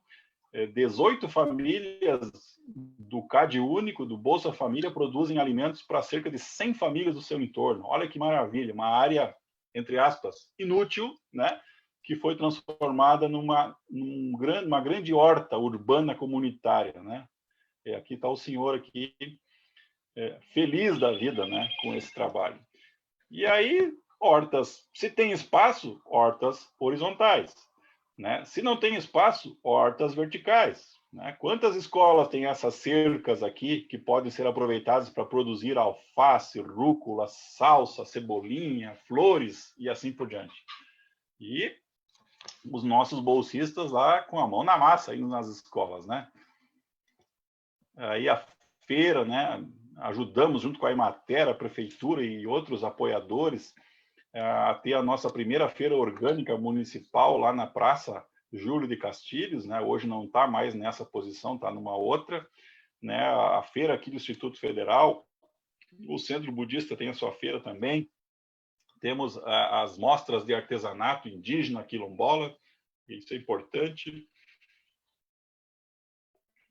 18 famílias do CAD Único, do Bolsa Família, produzem alimentos para cerca de 100 famílias do seu entorno. Olha que maravilha, uma área, entre aspas, inútil, né? Que foi transformada numa grande horta urbana comunitária, né? Aqui está o senhor aqui, feliz da vida, né, com esse trabalho. E aí, hortas, se tem espaço, hortas horizontais, né? Se não tem espaço, hortas verticais, né? Quantas escolas têm essas cercas aqui que podem ser aproveitadas para produzir alface, rúcula, salsa, cebolinha, flores e assim por diante? E os nossos bolsistas lá com a mão na massa, indo nas escolas, né? Aí a feira, né? Ajudamos junto com a Emater, a prefeitura e outros apoiadores a ter a nossa primeira feira orgânica municipal lá na Praça Júlio de Castilhos, né? Hoje não está mais nessa posição, está numa outra, né? A feira aqui do Instituto Federal, o Centro Budista tem a sua feira também. Temos as mostras de artesanato indígena quilombola, isso é importante.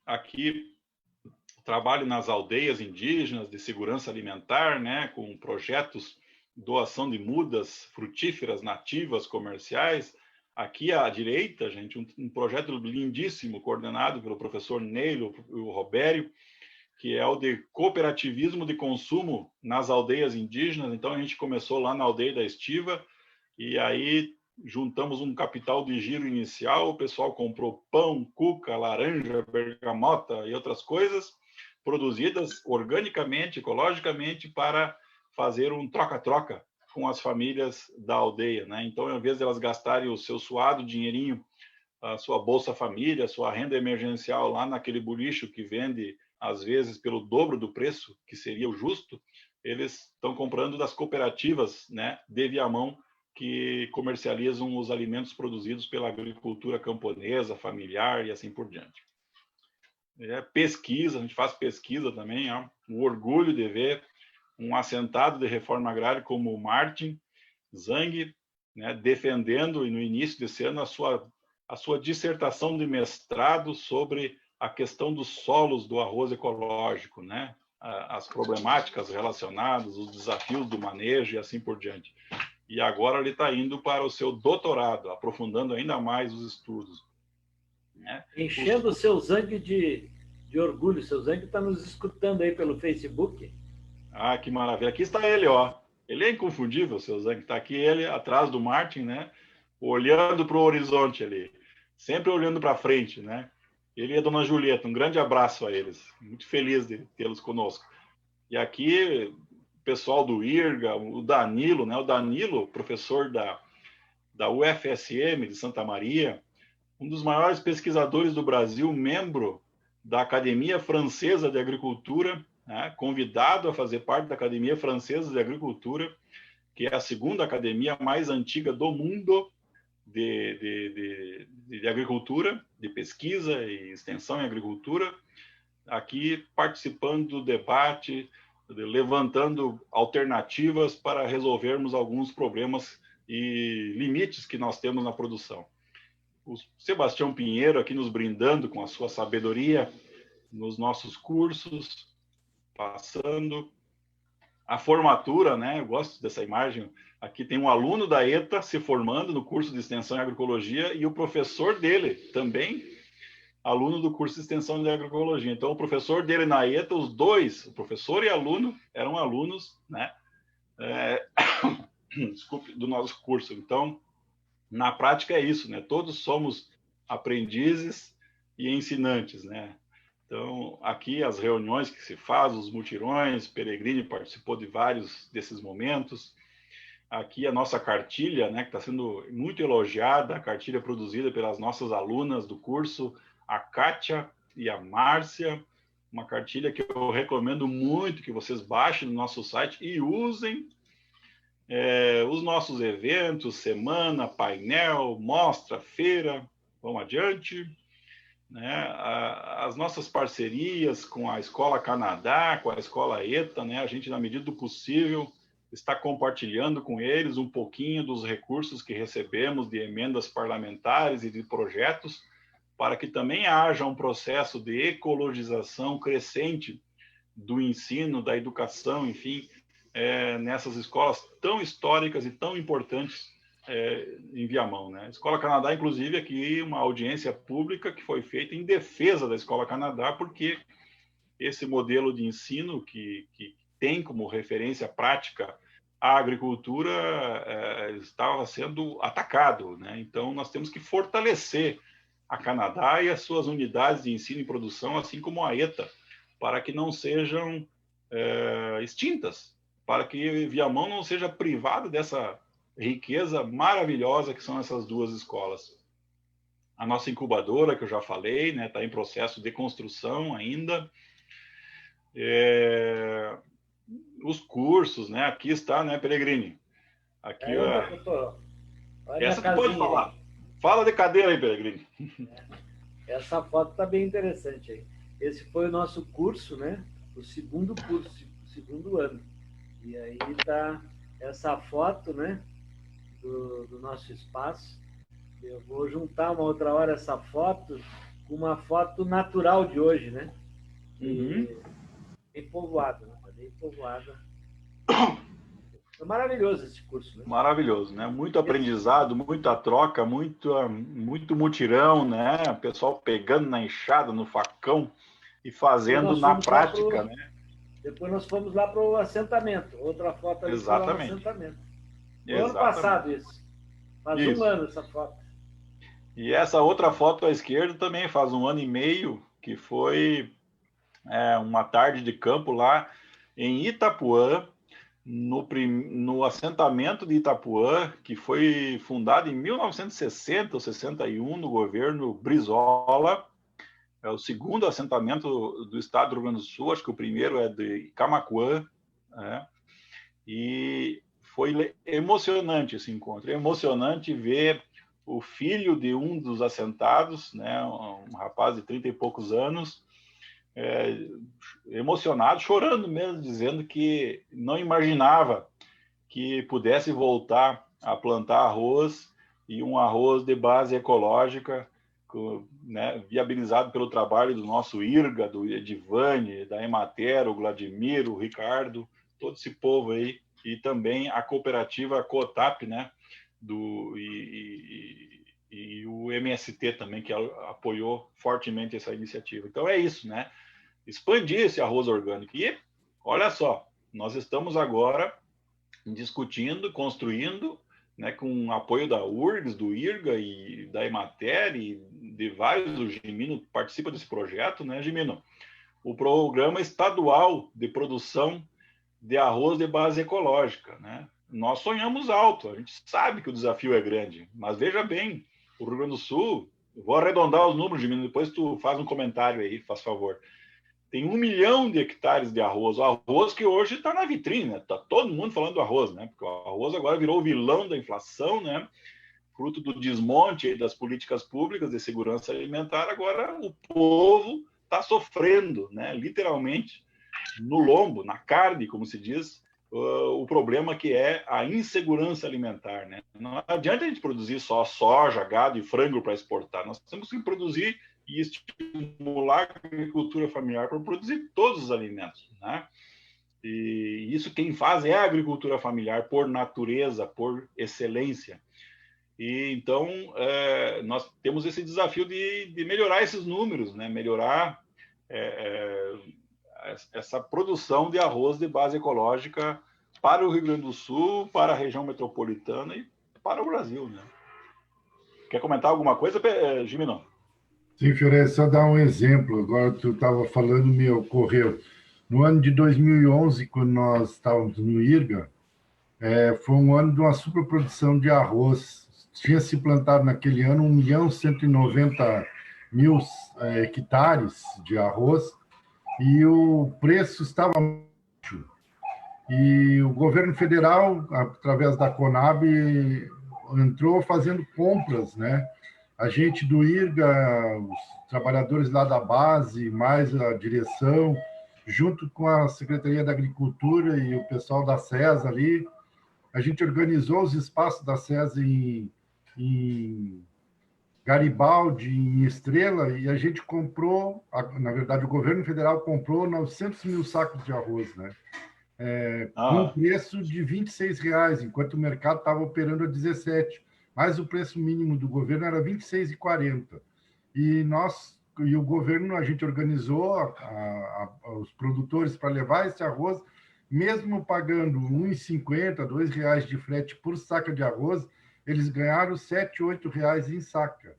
Aqui trabalho nas aldeias indígenas de segurança alimentar, né, com projetos doação de mudas frutíferas nativas comerciais. Aqui à direita, gente, um projeto lindíssimo coordenado pelo professor Neilo e o Robério, que é o de cooperativismo de consumo nas aldeias indígenas. Então a gente começou lá na aldeia da Estiva e aí juntamos um capital de giro inicial, o pessoal comprou pão, cuca, laranja, bergamota e outras coisas produzidas organicamente, ecologicamente, para fazer um troca-troca com as famílias da aldeia, né? Então, ao invés de elas gastarem o seu suado dinheirinho, a sua Bolsa Família, a sua renda emergencial lá naquele bolicho que vende, às vezes, pelo dobro do preço, que seria o justo, eles estão comprando das cooperativas, né, de Viamão, que comercializam os alimentos produzidos pela agricultura camponesa, familiar e assim por diante. Pesquisa, a gente faz pesquisa também, um orgulho de ver um assentado de reforma agrária como o Martin Zang, né, defendendo, no início desse ano, a sua dissertação de mestrado sobre a questão dos solos do arroz ecológico, né, as problemáticas relacionadas, os desafios do manejo e assim por diante. E agora ele está indo para o seu doutorado, aprofundando ainda mais os estudos. Né? Enchendo o seu Zang de de orgulho. Seu Zang está nos escutando aí pelo Facebook. Ah, que maravilha. Aqui está ele, ó. Ele é inconfundível, seu Zang. Está aqui ele atrás do Martin, né? Olhando para o horizonte ali. Sempre olhando para frente, né? Ele e a dona Julieta. Um grande abraço a eles. Muito feliz de tê-los conosco. E aqui, o pessoal do IRGA, o Danilo, né? O Danilo, professor da UFSM de Santa Maria, um dos maiores pesquisadores do Brasil, membro da Academia Francesa de Agricultura, né, convidado a fazer parte da Academia Francesa de Agricultura, que é a segunda academia mais antiga do mundo de agricultura, de pesquisa e extensão em agricultura, aqui participando do debate, levantando alternativas para resolvermos alguns problemas e limites que nós temos na produção. O Sebastião Pinheiro aqui nos brindando com a sua sabedoria nos nossos cursos, passando a formatura, né? Eu gosto dessa imagem. Aqui tem um aluno da ETA se formando no curso de Extensão em Agroecologia e o professor dele também, aluno do curso de Extensão de Agroecologia. Então, o professor dele na ETA, os dois, o professor e aluno, eram alunos, né? Desculpe, do nosso curso. Então, na prática é isso, né? Todos somos aprendizes e ensinantes, né? Então, aqui as reuniões que se faz, os mutirões, Peregrini participou de vários desses momentos. Aqui a nossa cartilha, né, que está sendo muito elogiada, a cartilha produzida pelas nossas alunas do curso, a Kátia e a Márcia, uma cartilha que eu recomendo muito que vocês baixem no nosso site e usem. Os nossos eventos, semana, painel, mostra, feira, vamos adiante. Né? As nossas parcerias com a Escola Canadá, com a Escola ETA, né? A gente, na medida do possível, está compartilhando com eles um pouquinho dos recursos que recebemos de emendas parlamentares e de projetos, para que também haja um processo de ecologização crescente do ensino, da educação, enfim, nessas escolas tão históricas e tão importantes em Viamão, né? Escola Canadá, inclusive, aqui uma audiência pública que foi feita em defesa da Escola Canadá, porque esse modelo de ensino que tem como referência prática a agricultura estava sendo atacado, né? Então, nós temos que fortalecer a Canadá e as suas unidades de ensino e produção, assim como a ETA, para que não sejam extintas, para que Viamão não seja privado dessa riqueza maravilhosa que são essas duas escolas. A nossa incubadora, que eu já falei, né, está em processo de construção ainda. Os cursos, né, aqui está, né, Peregrini? Aqui, essa tu pode falar. Fala de cadeira aí, Peregrini. Essa foto está bem interessante aí. Esse foi o nosso curso, né? O segundo curso, o segundo ano. E aí está essa foto, né? Do nosso espaço. Eu vou juntar uma outra hora essa foto com uma foto natural de hoje, né? Bem povoada, né? Bem povoada. É maravilhoso esse curso, né? Maravilhoso, né? Muito aprendizado, muita troca, muito mutirão, né? O pessoal pegando na enxada, no facão e fazendo na prática, né? Depois nós fomos lá para o assentamento. Outra foto ali foi lá no assentamento. No ano passado isso. Faz um ano essa foto. E essa outra foto à esquerda também faz 1 ano e meio, que foi uma tarde de campo lá em Itapuã, no assentamento de Itapuã, que foi fundado em 1960 ou 61 no governo Brizola. É o segundo assentamento do estado do Rio Grande do Sul, acho que o primeiro é de Camaquã, né? E foi emocionante esse encontro, emocionante ver o filho de um dos assentados, né, um rapaz de 30 e poucos anos, emocionado, chorando mesmo, dizendo que não imaginava que pudesse voltar a plantar arroz, e um arroz de base ecológica, né, viabilizado pelo trabalho do nosso IRGA, do Edivane, da Emater, o Vladimir, o Ricardo, todo esse povo aí, e também a cooperativa COTAP, né, e o MST também, que apoiou fortemente essa iniciativa. Então é isso, né? Expandir esse arroz orgânico. E olha só, nós estamos agora discutindo, construindo, né, com o apoio da URGS, do IRGA e da Emater e de vários, o Gimino participa desse projeto, né, Gimino? O Programa Estadual de Produção de Arroz de Base Ecológica, né? Nós sonhamos alto, a gente sabe que o desafio é grande, mas veja bem, o Rio Grande do Sul, vou arredondar os números, Gimino, depois tu faz um comentário aí, faz favor. Tem 1 milhão de hectares de arroz. O arroz que hoje está na vitrine, né? Tá todo mundo falando do arroz, né? Porque o arroz agora virou o vilão da inflação, né? Fruto do desmonte das políticas públicas de segurança alimentar. Agora o povo está sofrendo, né? Literalmente, no lombo, na carne, como se diz, o problema que é a insegurança alimentar, né? Não adianta a gente produzir só soja, gado e frango para exportar. Nós temos que produzir e estimular a agricultura familiar para produzir todos os alimentos, né? E isso quem faz é a agricultura familiar por natureza, por excelência. E então nós temos esse desafio de melhorar esses números, né? Melhorar essa produção de arroz de base ecológica para o Rio Grande do Sul, para a região metropolitana e para o Brasil, né? Quer comentar alguma coisa, Gimino? Sim, Fiore, só dar um exemplo. Agora tu estava falando, me ocorreu. No ano de 2011, quando nós estávamos no IRGA, foi um ano de uma superprodução de arroz. Tinha se plantado naquele ano 1.190.000 hectares de arroz e o preço estava baixo. E o governo federal, através da Conab, entrou fazendo compras, né? A gente do IRGA, os trabalhadores lá da base, mais a direção, junto com a Secretaria da Agricultura e o pessoal da SESA ali, a gente organizou os espaços da SESA em Garibaldi, em Estrela, e a gente comprou, na verdade, o governo federal comprou 900.000 sacos de arroz, né? Com um preço de R$26, enquanto o mercado estava operando a 17, mas o preço mínimo do governo era R$26,40. E o governo, a gente organizou os produtores para levar esse arroz, mesmo pagando R$1,50, R$2 de frete por saca de arroz, eles ganharam R$7, R$8 em saca.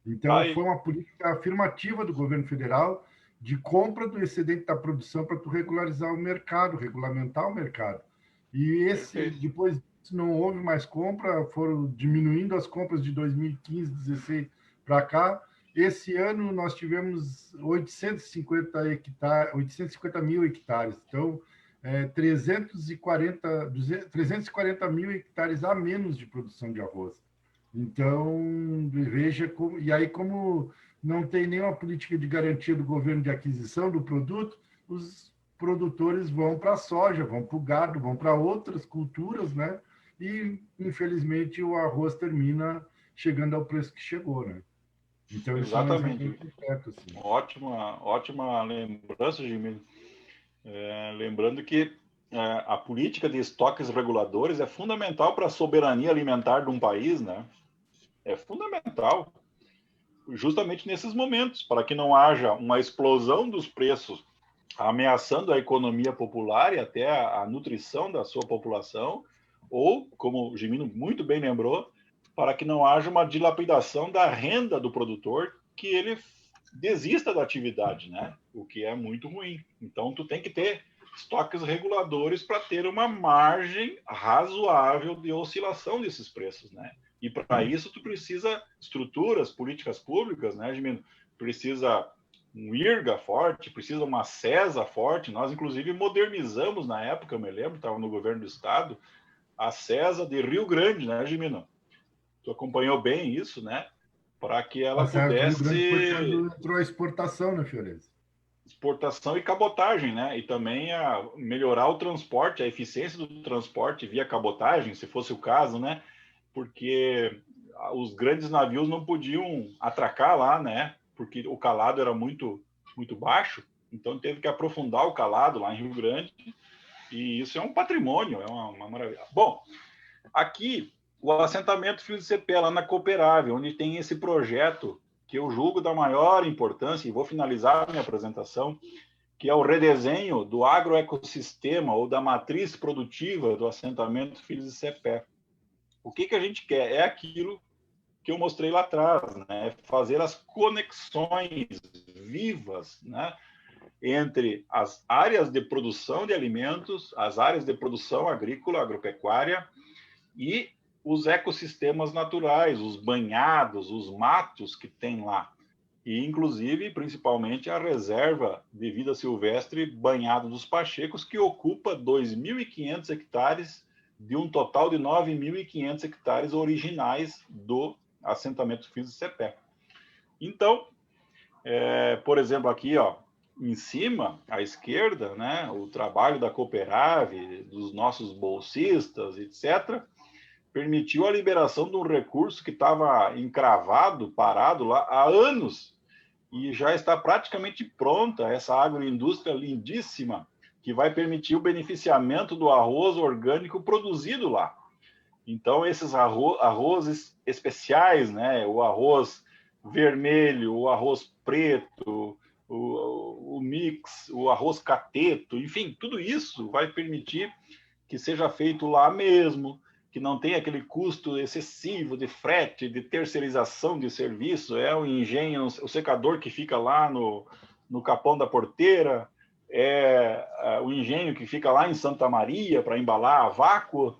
Então, foi uma política afirmativa do governo federal de compra do excedente da produção para tu regularizar o mercado, regulamentar o mercado. E depois disso não houve mais compra, foram diminuindo as compras de 2015, 2016 para cá. Esse ano nós tivemos 850 mil hectares, então 340 mil hectares a menos de produção de arroz. Então, veja como... E aí, como não tem nenhuma política de garantia do governo de aquisição do produto, os produtores vão para a soja, vão para o gado, vão para outras culturas, né? E, infelizmente, o arroz termina chegando ao preço que chegou, né? Então, exatamente. Isso é um exemplo certo, assim. Ótima lembrança, Jimmy. Lembrando que a política de estoques reguladores é fundamental para a soberania alimentar de um país, né? É fundamental, justamente nesses momentos, para que não haja uma explosão dos preços ameaçando a economia popular e até a nutrição da sua população, ou, como o Gimino muito bem lembrou, para que não haja uma dilapidação da renda do produtor, que ele desista da atividade, né? O que é muito ruim. Então, tu tem que ter estoques reguladores para ter uma margem razoável de oscilação desses preços, né? E para isso tu precisa estruturas, políticas públicas, né, Gimino? Precisa um IRGA forte, precisa uma SESA forte. Nós, inclusive, modernizamos na época, eu me lembro, estava no governo do estado, a SESA de Rio Grande, né, Gimino? Tu acompanhou bem isso, né? Para que ela pudesse... Entrou a exportação, né, Fiorez? Exportação e cabotagem, né? E também melhorar o transporte, a eficiência do transporte via cabotagem, se fosse o caso, né? Porque os grandes navios não podiam atracar lá, né? Porque o calado era muito, muito baixo, então teve que aprofundar o calado lá em Rio Grande, e isso é um patrimônio, é uma maravilha. Bom, aqui o assentamento Filhos de Cepé, lá na Cooperável, onde tem esse projeto que eu julgo da maior importância, e vou finalizar a minha apresentação, que é o redesenho do agroecossistema ou da matriz produtiva do assentamento Filhos de Cepé. O que a gente quer? É aquilo que eu mostrei lá atrás, né? Fazer as conexões vivas, né? Entre as áreas de produção de alimentos, as áreas de produção agrícola, agropecuária e os ecossistemas naturais, os banhados, os matos que tem lá. E, inclusive, principalmente, a reserva de vida silvestre Banhado dos Pachecos, que ocupa 2.500 hectares de um total de 9.500 hectares originais do assentamento Filhos de Cepé. Então, por exemplo, aqui, ó, em cima, à esquerda, né, o trabalho da Cooperave, dos nossos bolsistas, etc., permitiu a liberação de um recurso que estava encravado, parado lá há anos, e já está praticamente pronta essa agroindústria lindíssima, que vai permitir o beneficiamento do arroz orgânico produzido lá. Então, esses arrozes especiais, né, o arroz vermelho, o arroz preto, o mix, o arroz cateto, enfim, tudo isso vai permitir que seja feito lá mesmo, que não tem aquele custo excessivo de frete, de terceirização de serviço, é o engenho, o secador que fica lá no Capão da Porteira, é o engenho que fica lá em Santa Maria para embalar a vácuo,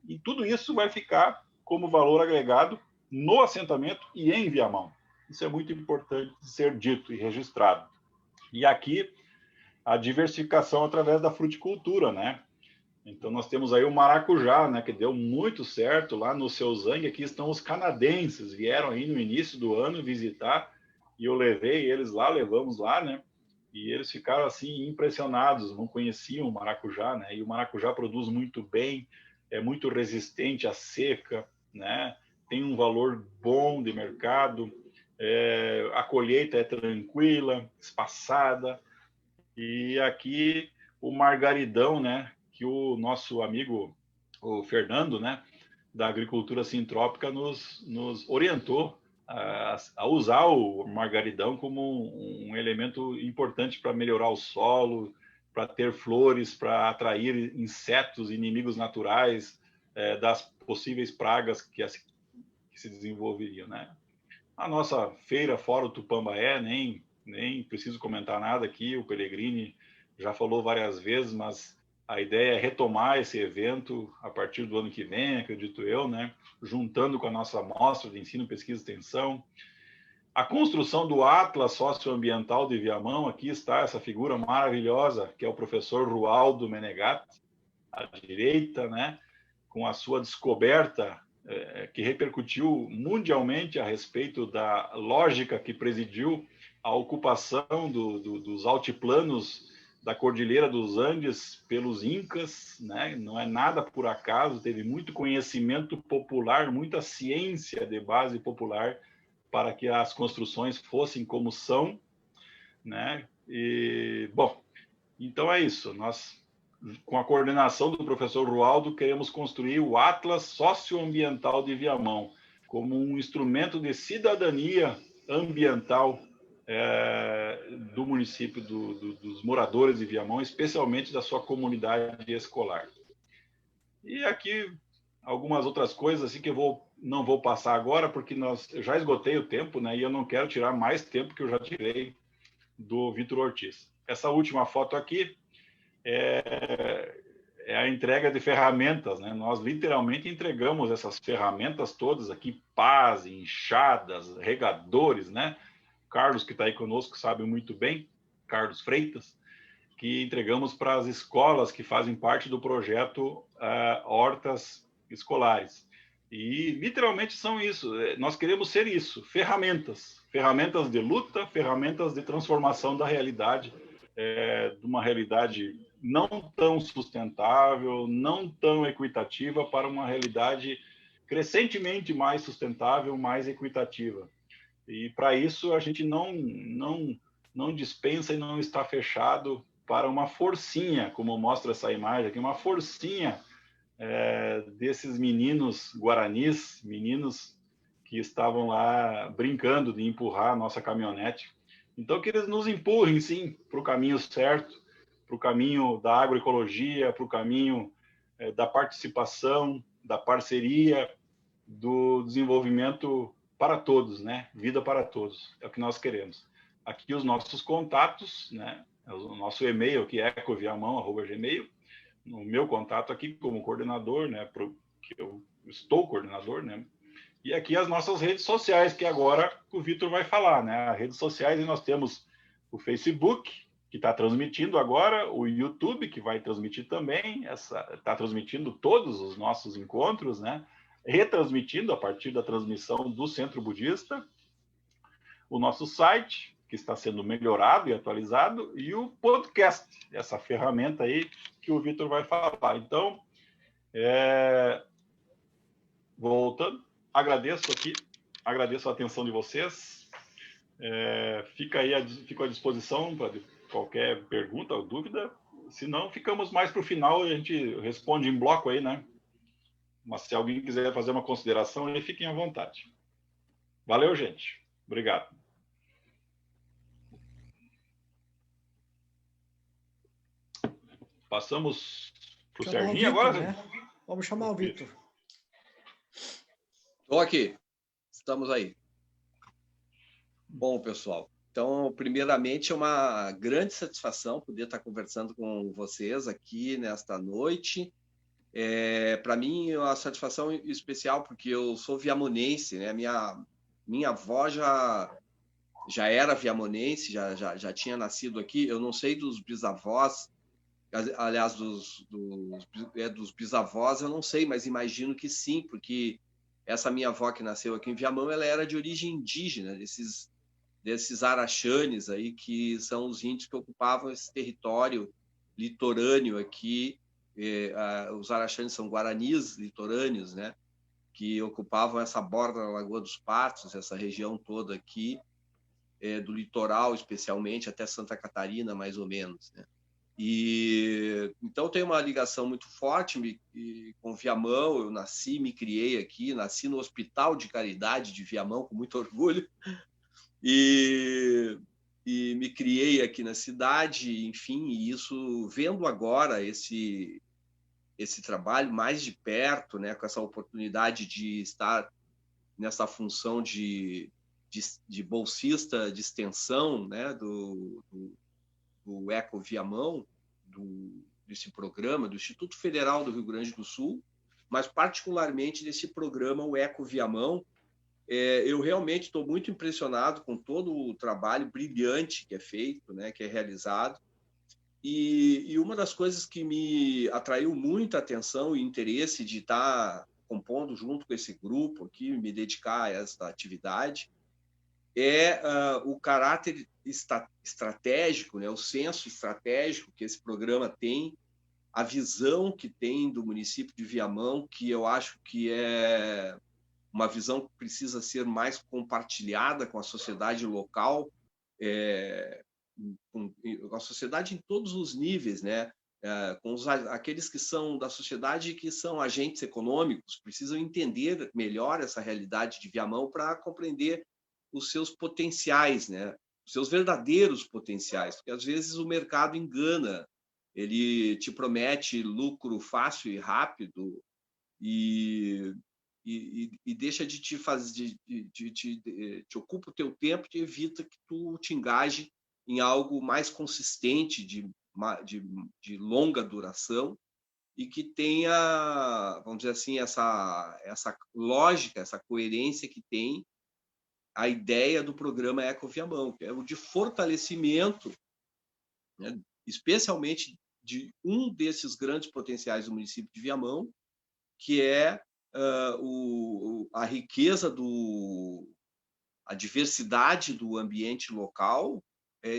e tudo isso vai ficar como valor agregado no assentamento e em Viamão. Isso é muito importante de ser dito e registrado. E aqui, a diversificação através da fruticultura, né? Então, nós temos aí o maracujá, né, que deu muito certo lá no Seu Zang. Aqui estão os canadenses, vieram aí no início do ano visitar, e eu levei eles lá, levamos lá, né? E eles ficaram, assim, impressionados, não conheciam o maracujá, né? E o maracujá produz muito bem, é muito resistente à seca, né? Tem um valor bom de mercado, a colheita é tranquila, espaçada. E aqui o margaridão, né? Que o nosso amigo, o Fernando, né, da agricultura sintrópica, nos orientou a usar o margaridão como um elemento importante para melhorar o solo, para ter flores, para atrair insetos, inimigos naturais das possíveis pragas que se desenvolveriam, né? A nossa feira fora o Tupambaé, nem preciso comentar nada aqui, o Pellegrini já falou várias vezes, mas a ideia é retomar esse evento a partir do ano que vem, acredito eu, né? Juntando com a nossa amostra de ensino, pesquisa e extensão. A construção do Atlas Socioambiental de Viamão, aqui está essa figura maravilhosa, que é o professor Rualdo Menegatti, à direita, né? Com a sua descoberta, que repercutiu mundialmente a respeito da lógica que presidiu a ocupação dos altiplanos da Cordilheira dos Andes pelos Incas, né? Não é nada por acaso, teve muito conhecimento popular, muita ciência de base popular para que as construções fossem como são, né? E, bom, então é isso. Nós, com a coordenação do professor Rualdo, queremos construir o Atlas Socioambiental de Viamão como um instrumento de cidadania ambiental do município, dos moradores de Viamão, especialmente da sua comunidade escolar. E aqui algumas outras coisas assim que não vou passar agora, porque eu já esgotei o tempo, né? E eu não quero tirar mais tempo que eu já tirei do Vitor Ortiz. Essa última foto aqui é a entrega de ferramentas, né? Nós literalmente entregamos essas ferramentas todas aqui, pás, enxadas, regadores, né? Carlos, que está aí conosco, sabe muito bem, Carlos Freitas, que entregamos para as escolas que fazem parte do projeto Hortas Escolares. E, literalmente, são isso. Nós queremos ser isso, ferramentas de luta, ferramentas de transformação da realidade, de uma realidade não tão sustentável, não tão equitativa, para uma realidade crescentemente mais sustentável, mais equitativa. E para isso a gente não dispensa e não está fechado para uma forcinha, como mostra essa imagem aqui, uma forcinha desses meninos guaranis, meninos que estavam lá brincando de empurrar a nossa caminhonete. Então, que eles nos empurrem, sim, para o caminho certo, para o caminho da agroecologia, para o caminho da participação, da parceria, do desenvolvimento para todos, né? Vida para todos, é o que nós queremos. Aqui os nossos contatos, né? O nosso e-mail, que é ecoviamão@gmail, no meu contato aqui como coordenador, né? Que eu estou coordenador, né? E aqui as nossas redes sociais, que agora o Vitor vai falar, né? As redes sociais, e nós temos o Facebook, que está transmitindo agora, o YouTube, que vai transmitir também, está transmitindo todos os nossos encontros, né? Retransmitindo a partir da transmissão do Centro Budista, o nosso site, que está sendo melhorado e atualizado, e o podcast, essa ferramenta aí que o Vitor vai falar. Então, voltando, agradeço a atenção de vocês. Fico à disposição para qualquer pergunta ou dúvida. Se não, ficamos mais para o final e a gente responde em bloco aí, né? Mas se alguém quiser fazer uma consideração, aí fiquem à vontade. Valeu, gente. Obrigado. Passamos para o Serginho agora? Né? Vamos chamar o Vitor. Estou aqui. Estamos aí. Bom, pessoal. Então, primeiramente, é uma grande satisfação poder estar conversando com vocês aqui nesta noite. Para mim, é uma satisfação especial, porque eu sou viamonense, né? Minha avó já era viamonense, já tinha nascido aqui. Eu não sei dos bisavós, aliás, dos bisavós, eu não sei, mas imagino que sim, porque essa minha avó que nasceu aqui em Viamão, ela era de origem indígena, desses araxanes aí, que são os índios que ocupavam esse território litorâneo aqui. Os araxanes são guaranis litorâneos, né? Que ocupavam essa borda da Lagoa dos Patos, essa região toda aqui, do litoral especialmente, até Santa Catarina, mais ou menos, né? Então, tem uma ligação muito forte com Viamão. Eu nasci, me criei aqui, nasci no Hospital de Caridade de Viamão, com muito orgulho, e me criei aqui na cidade, enfim, e isso, vendo agora esse trabalho mais de perto, né, com essa oportunidade de estar nessa função de bolsista de extensão, né, do Eco Viamão, desse programa, do Instituto Federal do Rio Grande do Sul, mas particularmente desse programa, o Eco Viamão. Eu realmente estou muito impressionado com todo o trabalho brilhante que é feito, né, que é realizado. E uma das coisas que me atraiu muita atenção e interesse de estar compondo junto com esse grupo aqui, me dedicar a essa atividade, o caráter estratégico, né, o senso estratégico que esse programa tem, a visão que tem do município de Viamão, que eu acho que é uma visão que precisa ser mais compartilhada com a sociedade local, com a sociedade em todos os níveis, né? Com aqueles que são da sociedade e que são agentes econômicos, precisam entender melhor essa realidade de Viamão para compreender os seus potenciais, né? Os seus verdadeiros potenciais, porque às vezes o mercado engana, ele te promete lucro fácil e rápido e deixa de te fazer, te ocupa o teu tempo e evita que tu te engaje em algo mais consistente, de longa duração, e que tenha, vamos dizer assim, essa lógica, essa coerência que tem a ideia do programa Eco Viamão, que é o de fortalecimento, né, especialmente de um desses grandes potenciais do município de Viamão, que é a riqueza, a diversidade do ambiente local,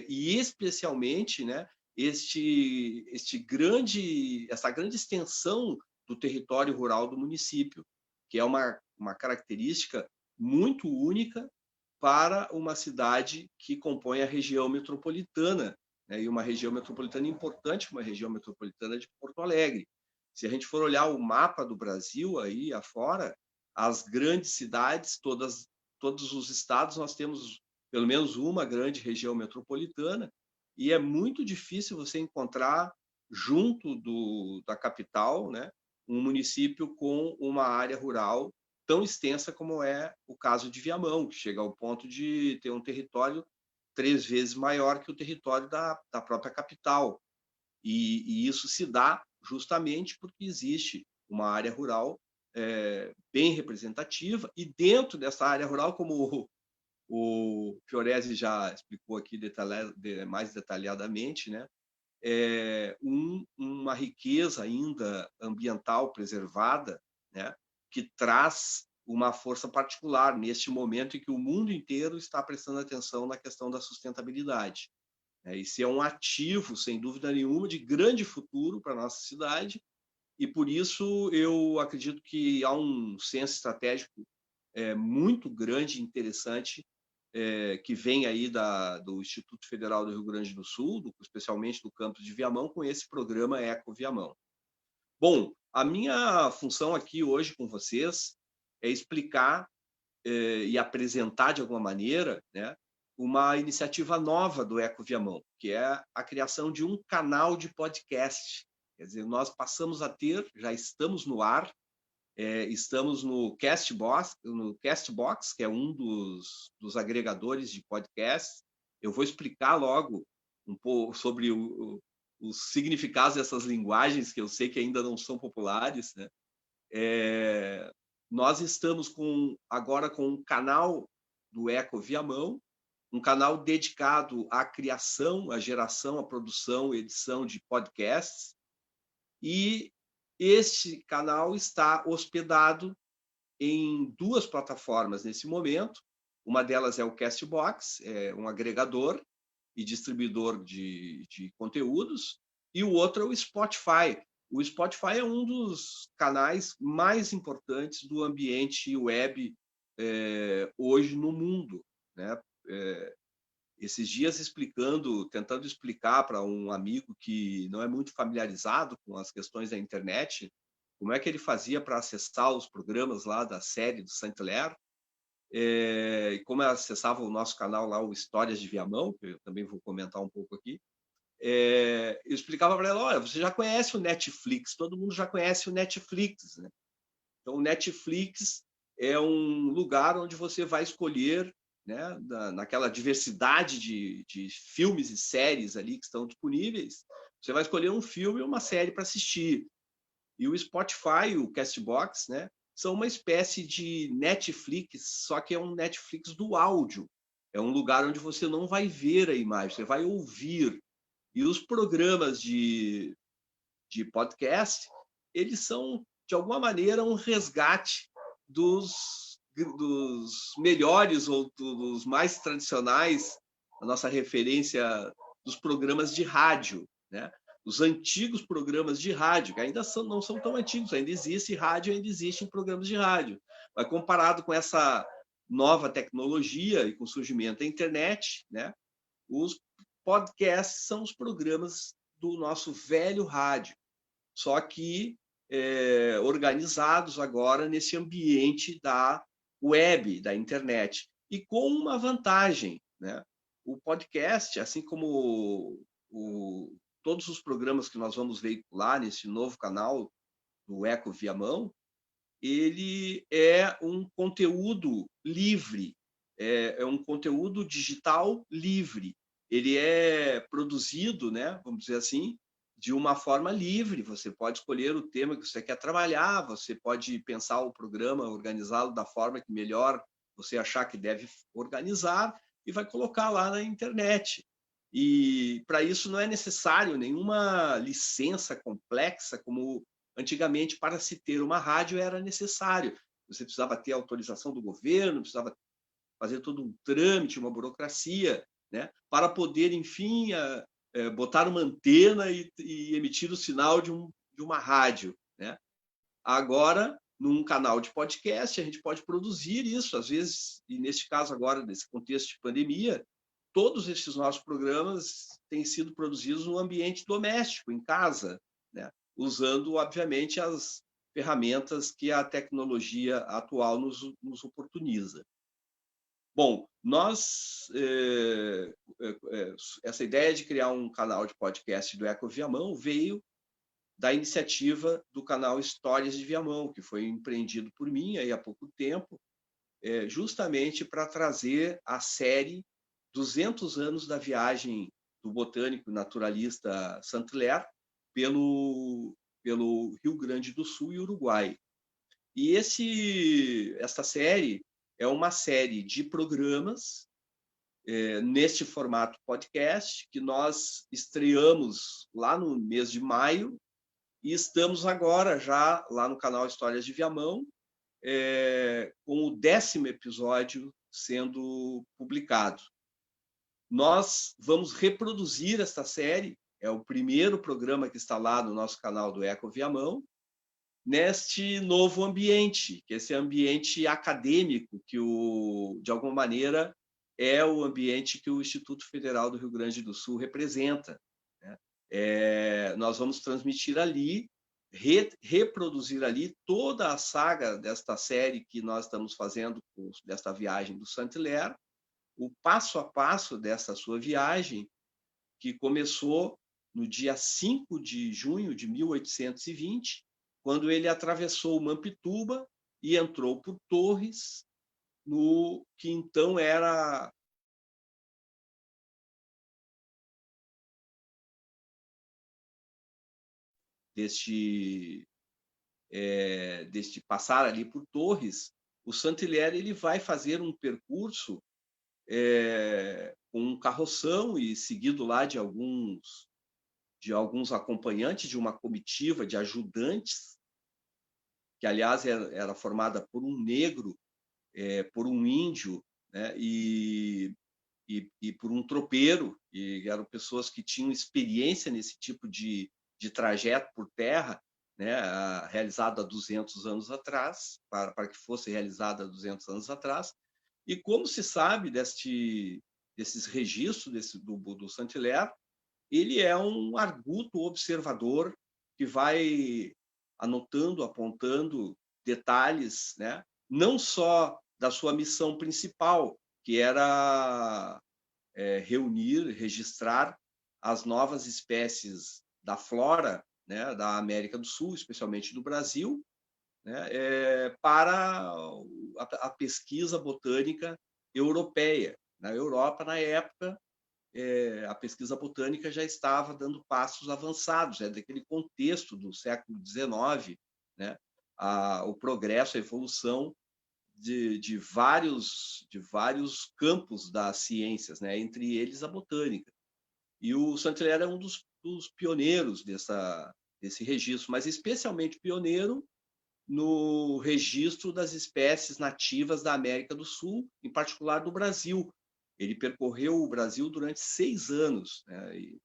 e especialmente, né, essa grande extensão do território rural do município, que é uma característica muito única para uma cidade que compõe a região metropolitana, né, e uma região metropolitana importante, uma região metropolitana de Porto Alegre. Se a gente for olhar o mapa do Brasil aí afora, as grandes cidades, todos os estados, nós temos pelo menos uma grande região metropolitana, e é muito difícil você encontrar junto da capital, né, um município com uma área rural tão extensa como é o caso de Viamão, que chega ao ponto de ter um território 3 vezes maior que o território da própria capital. E isso se dá justamente porque existe uma área rural bem representativa, e dentro dessa área rural, como o Fiorese já explicou aqui mais detalhadamente, né, uma riqueza ainda ambiental preservada, né, que traz uma força particular neste momento em que o mundo inteiro está prestando atenção na questão da sustentabilidade. Esse é um ativo, sem dúvida nenhuma, de grande futuro para a nossa cidade, e por isso eu acredito que há um senso estratégico muito grande e interessante que vem aí do Instituto Federal do Rio Grande do Sul, especialmente do campus de Viamão, com esse programa Eco Viamão. Bom, a minha função aqui hoje com vocês é explicar e apresentar de alguma maneira, né, uma iniciativa nova do Eco Viamão, que é a criação de um canal de podcast. Quer dizer, nós passamos a ter, já estamos no ar, estamos no Castbox, que é um dos agregadores de podcasts. Eu vou explicar logo um pouco sobre os significados dessas linguagens, que eu sei que ainda não são populares, né? Nós estamos agora com um canal do Eco Viamão, um canal dedicado à criação, à geração, à produção e edição de podcasts, e este canal está hospedado em 2 plataformas nesse momento. Uma delas é o Castbox, é um agregador e distribuidor de conteúdos, e o outro é o Spotify. O Spotify é um dos canais mais importantes do ambiente web hoje no mundo, né? Esses dias tentando explicar para um amigo que não é muito familiarizado com as questões da internet, como é que ele fazia para acessar os programas lá da série do Saint-Hilaire, e como ele acessava o nosso canal lá, o Histórias de Viamão, que eu também vou comentar um pouco aqui. Eu explicava para ele: olha, você já conhece o Netflix, todo mundo já conhece o Netflix, né? Então, o Netflix é um lugar onde você vai escolher, né, naquela diversidade de filmes e séries ali que estão disponíveis, você vai escolher um filme ou uma série para assistir. E o Spotify, o Castbox, né, são uma espécie de Netflix, só que é um Netflix do áudio. É um lugar onde você não vai ver a imagem, você vai ouvir. E os programas de podcast, eles são, de alguma maneira, um resgate dos melhores ou dos mais tradicionais, a nossa referência dos programas de rádio, né? Os antigos programas de rádio, que ainda não são tão antigos, ainda existe rádio, ainda existem programas de rádio. Mas comparado com essa nova tecnologia e com o surgimento da internet, né? Os podcasts são os programas do nosso velho rádio, só que organizados agora nesse ambiente da web, da internet, e com uma vantagem, né? O podcast, assim como todos os programas que nós vamos veicular nesse novo canal do Eco Viamão, ele é um conteúdo livre, é um conteúdo digital livre. Ele é produzido, né, vamos dizer assim, de uma forma livre. Você pode escolher o tema que você quer trabalhar, você pode pensar o programa, organizá-lo da forma que melhor você achar que deve organizar, e vai colocar lá na internet. E para isso não é necessário nenhuma licença complexa, como antigamente para se ter uma rádio era necessário. Você precisava ter autorização do governo, precisava fazer todo um trâmite, uma burocracia, né, para poder, enfim, botar uma antena e emitir o sinal de uma rádio, né? Agora, num canal de podcast, a gente pode produzir isso, às vezes, e neste caso agora, nesse contexto de pandemia, todos esses nossos programas têm sido produzidos no ambiente doméstico, em casa, né? usando, obviamente, as ferramentas que a tecnologia atual nos oportuniza. Bom, essa ideia de criar um canal de podcast do Eco Viamão veio da iniciativa do canal Histórias de Viamão, que foi empreendido por mim aí há pouco tempo, justamente para trazer a série 200 anos da viagem do botânico naturalista Saint-Hilaire pelo Rio Grande do Sul e Uruguai. E essa série é uma série de programas neste formato podcast que nós estreamos lá no mês de maio e estamos agora já lá no canal Histórias de Viamão com o 10º episódio sendo publicado. Nós vamos reproduzir esta série, é o primeiro programa que está lá no nosso canal do Eco Viamão, neste novo ambiente, que é esse ambiente acadêmico, que de alguma maneira é o ambiente que o Instituto Federal do Rio Grande do Sul representa, né? Nós vamos transmitir ali, reproduzir ali toda a saga desta série que nós estamos fazendo, desta viagem do Saint-Hilaire, o passo a passo dessa sua viagem, que começou no dia 5 de junho de 1820, quando ele atravessou Mampituba e entrou por Torres, no que então era deste passar ali por Torres. O Saint-Hilaire ele vai fazer um percurso com um carroção e seguido lá de alguns acompanhantes de uma comitiva de ajudantes, que, aliás, era formada por um negro, por um índio, né, e por um tropeiro, e eram pessoas que tinham experiência nesse tipo de trajeto por terra, né, realizado há 200 anos atrás, para que fosse realizado há 200 anos atrás. E como se sabe desses registros do Saint-Hilaire, ele é um arguto observador que vai anotando, apontando detalhes, né? Não só da sua missão principal, que era reunir, registrar as novas espécies da flora, né, da América do Sul, especialmente do Brasil, né, para a pesquisa botânica europeia. Na Europa, na época, a pesquisa botânica já estava dando passos avançados, daquele contexto do século XIX, né, o progresso, a evolução de vários campos das ciências, né, entre eles a botânica. E o Saint-Hilaire é um dos pioneiros desse registro, mas especialmente pioneiro no registro das espécies nativas da América do Sul, em particular do Brasil. Ele percorreu o Brasil durante 6 anos, né? E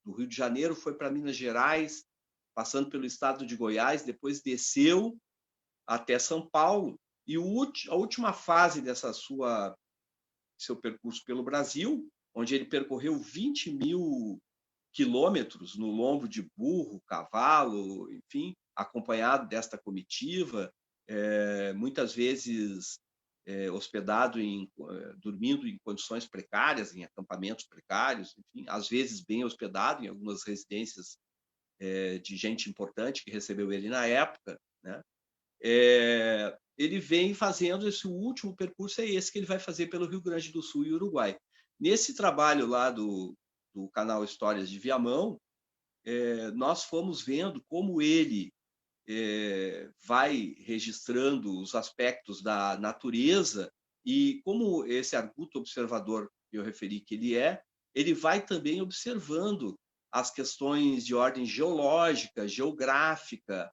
do Rio de Janeiro foi para Minas Gerais, passando pelo estado de Goiás, depois desceu até São Paulo, e a última fase seu percurso pelo Brasil, onde ele percorreu 20 mil quilômetros no lombo de burro, cavalo, enfim, acompanhado desta comitiva, muitas vezes hospedado dormindo em condições precárias, em acampamentos precários, enfim, às vezes bem hospedado em algumas residências de gente importante que recebeu ele na época, né? Ele vem fazendo esse último percurso, esse que ele vai fazer pelo Rio Grande do Sul e Uruguai. Nesse trabalho lá do canal Histórias de Viamão, nós fomos vendo como ele vai registrando os aspectos da natureza e como esse arguto observador que eu referi que ele vai também observando as questões de ordem geológica, geográfica,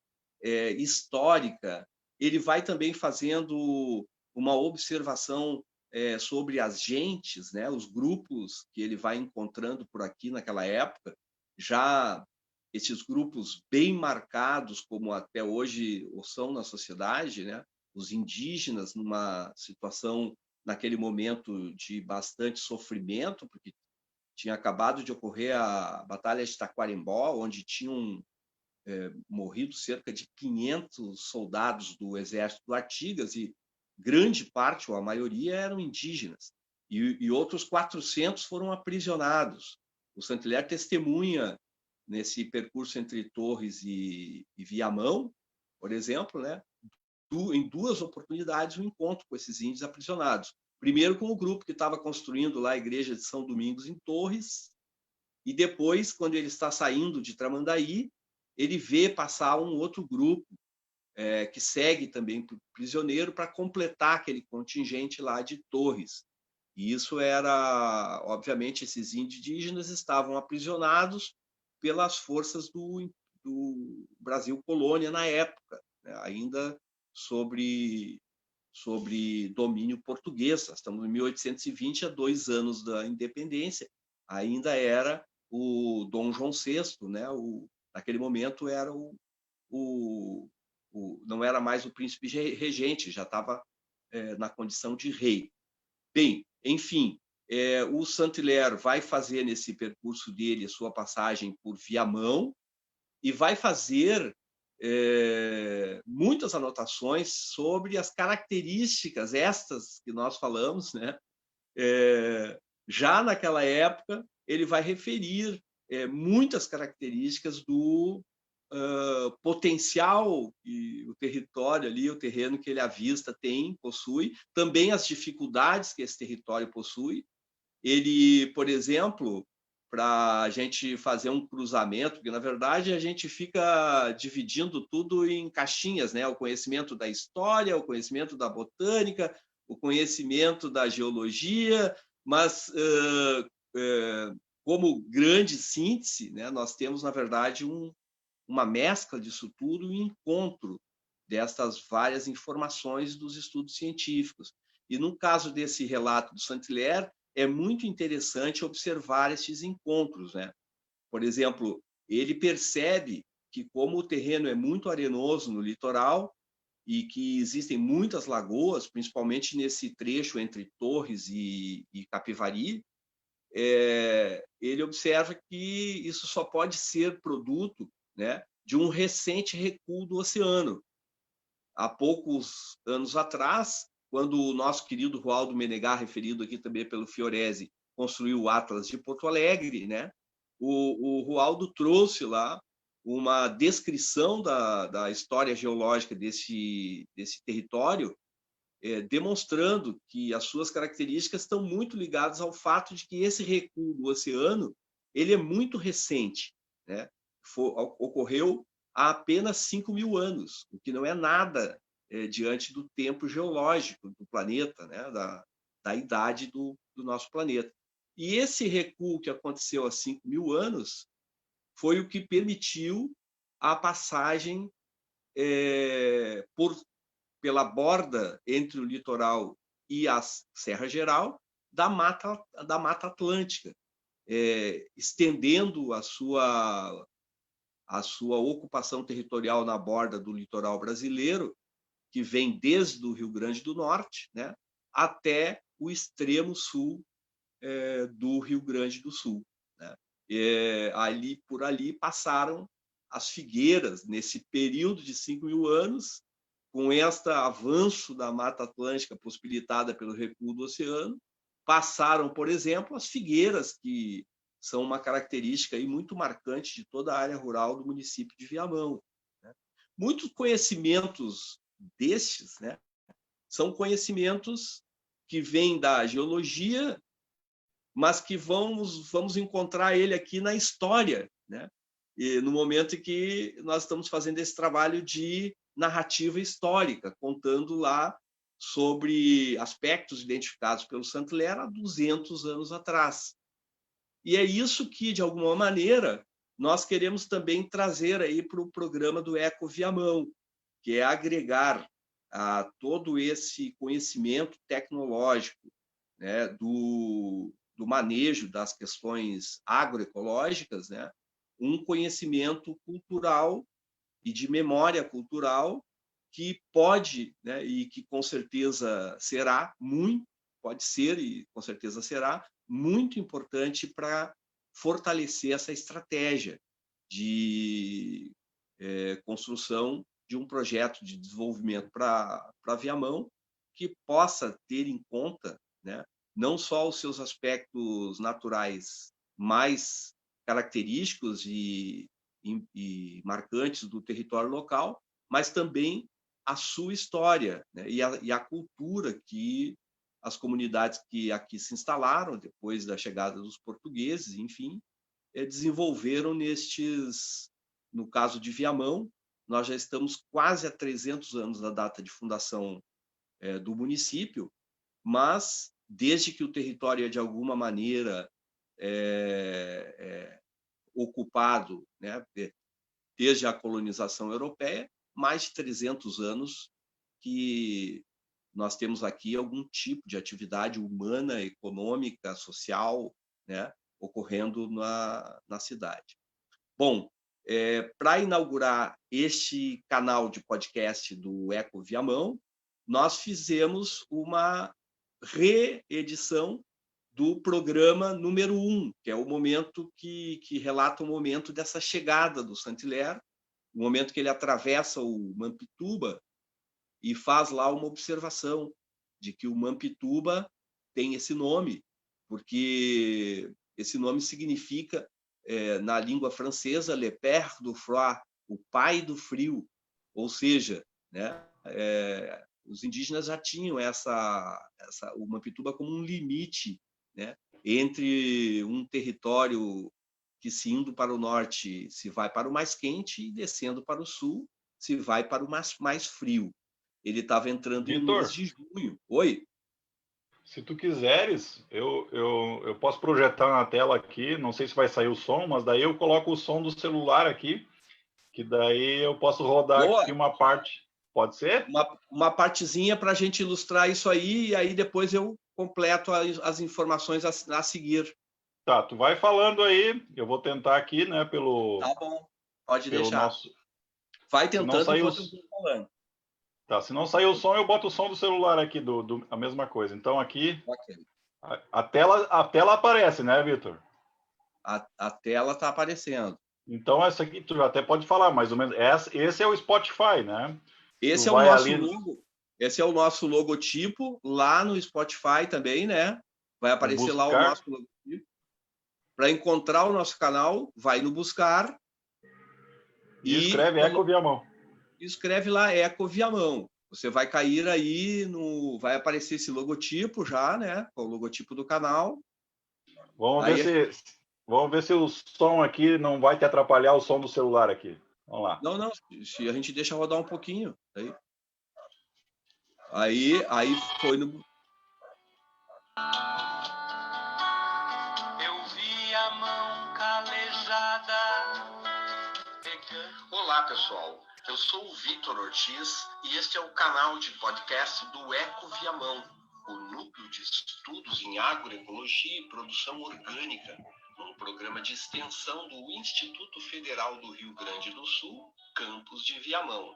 histórica. Ele vai também fazendo uma observação sobre as gentes, né, os grupos que ele vai encontrando por aqui naquela época, já esses grupos bem marcados, como até hoje são na sociedade, né? Os indígenas numa situação, naquele momento, de bastante sofrimento, porque tinha acabado de ocorrer a Batalha de Taquarembó, onde tinham morrido cerca de 500 soldados do exército do Artigas, e grande parte, ou a maioria, eram indígenas, e outros 400 foram aprisionados. O Saint-Hilaire testemunha nesse percurso entre Torres e Viamão, por exemplo, né, em 2 oportunidades, um encontro com esses índios aprisionados. Primeiro com o grupo que estava construindo lá a igreja de São Domingos em Torres, e depois, quando ele está saindo de Tramandaí, ele vê passar um outro grupo que segue também prisioneiro para completar aquele contingente lá de Torres. E isso era, obviamente, esses indígenas estavam aprisionados pelas forças do Brasil colônia na época, né? Ainda sobre domínio português. Nós estamos em 1820, a 2 anos da independência, ainda era o Dom João VI, né? Naquele momento era não era mais o príncipe regente, já estava na condição de rei. Bem, enfim, o Saint-Hilaire vai fazer nesse percurso dele a sua passagem por Viamão e vai fazer muitas anotações sobre as características estas que nós falamos, né? Já naquela época, ele vai referir muitas características do potencial que o território ali, o terreno que ele avista possui, também as dificuldades que esse território possui. Ele, por exemplo, para a gente fazer um cruzamento, porque, na verdade, a gente fica dividindo tudo em caixinhas, né? O conhecimento da história, o conhecimento da botânica, o conhecimento da geologia, mas, como grande síntese, né, nós temos, na verdade, uma mescla disso tudo e um encontro destas várias informações dos estudos científicos. E, no caso desse relato do Saint-Hilaire, é muito interessante observar esses encontros, né? Por exemplo, ele percebe que, como o terreno é muito arenoso no litoral e que existem muitas lagoas, principalmente nesse trecho entre Torres e Capivari, ele observa que isso só pode ser produto, né, de um recente recuo do oceano. Há poucos anos atrás, quando o nosso querido Roaldo Menegar, referido aqui também pelo Fiorese, construiu o Atlas de Porto Alegre, né? O Roaldo trouxe lá uma descrição da história geológica desse território, demonstrando que as suas características estão muito ligadas ao fato de que esse recuo do oceano ele é muito recente, né? Ocorreu há apenas 5.000 anos, o que não é nada diante do tempo geológico do planeta, né? da idade do nosso planeta. E esse recuo que aconteceu há 5.000 anos foi o que permitiu a passagem pela borda entre o litoral e a Serra Geral da Mata Atlântica, estendendo a sua ocupação territorial na borda do litoral brasileiro, que vem desde o Rio Grande do Norte, né, até o extremo sul do Rio Grande do Sul, né? Por ali passaram as figueiras, nesse período de 5.000 anos, com este avanço da Mata Atlântica possibilitada pelo recuo do oceano, passaram, por exemplo, as figueiras, que são uma característica aí muito marcante de toda a área rural do município de Viamão, né? Muitos conhecimentos destes, né, são conhecimentos que vêm da geologia, mas que vamos encontrar ele aqui na história, né? E no momento em que nós estamos fazendo esse trabalho de narrativa histórica, contando lá sobre aspectos identificados pelo Saint-Hilaire há 200 anos atrás. E é isso que, de alguma maneira, nós queremos também trazer aí para o programa do Eco Viamão, que é agregar a todo esse conhecimento tecnológico, né, do manejo das questões agroecológicas, né, um conhecimento cultural e de memória cultural que pode, né, e que com certeza será pode ser e com certeza será muito importante para fortalecer essa estratégia de construção de um projeto de desenvolvimento para Viamão que possa ter em conta, né, não só os seus aspectos naturais mais característicos e marcantes do território local, mas também a sua história, né, e a cultura que as comunidades que aqui se instalaram depois da chegada dos portugueses, enfim, desenvolveram no caso de Viamão, nós já estamos quase a 300 anos da data de fundação do município, mas desde que o território é de alguma maneira ocupado, né, desde a colonização europeia, mais de 300 anos que nós temos aqui algum tipo de atividade humana, econômica, social, né, ocorrendo na cidade. Bom, para inaugurar este canal de podcast do Eco Viamão, nós fizemos uma reedição do programa número 1, que é o momento que relata o momento dessa chegada do Saint-Hilaire, o momento que ele atravessa o Mampituba e faz lá uma observação de que o Mampituba tem esse nome, porque esse nome significa, na língua francesa, le père du froid, o pai do frio, ou seja, né, os indígenas já tinham o Mampituba como um limite, né, entre um território que, se indo para o norte, se vai para o mais quente, e descendo para o sul, se vai para o mais frio. Ele estava entrando no mês de junho. Oi? Se tu quiseres, eu posso projetar na tela aqui, não sei se vai sair o som, mas daí eu coloco o som do celular aqui, que daí eu posso rodar aqui uma parte. Pode ser? Uma partezinha para a gente ilustrar isso aí, e aí depois eu completo as informações a seguir. Tá, tu vai falando aí, eu vou tentar aqui, né, pelo... Tá bom, pode deixar. Vai tentando enquanto eu estou falando. Tá, se não sair o som, eu boto o som do celular aqui, a mesma coisa. Então aqui, okay. a tela aparece, né, Vitor? A tela está aparecendo. Então essa aqui, tu até pode falar, mais ou menos. Esse é o Spotify, né? Esse é o nosso logo. Esse é o nosso logotipo, lá no Spotify também, né? Vai aparecer lá o nosso logotipo. Para encontrar o nosso canal, vai no buscar. E escreve Eco Viamão. Escreve lá Eco Viamão. Você vai cair aí, vai aparecer esse logotipo já, né? O logotipo do canal. Vamos ver se o som aqui não vai te atrapalhar o som do celular aqui. Vamos lá. Não, se a gente deixa rodar um pouquinho. Aí foi no... Eu vi a mão calejada. Olá, pessoal. Eu sou o Vitor Ortiz e este é o canal de podcast do Eco Viamão, o núcleo de estudos em agroecologia e produção orgânica, um programa de extensão do Instituto Federal do Rio Grande do Sul, campus de Viamão.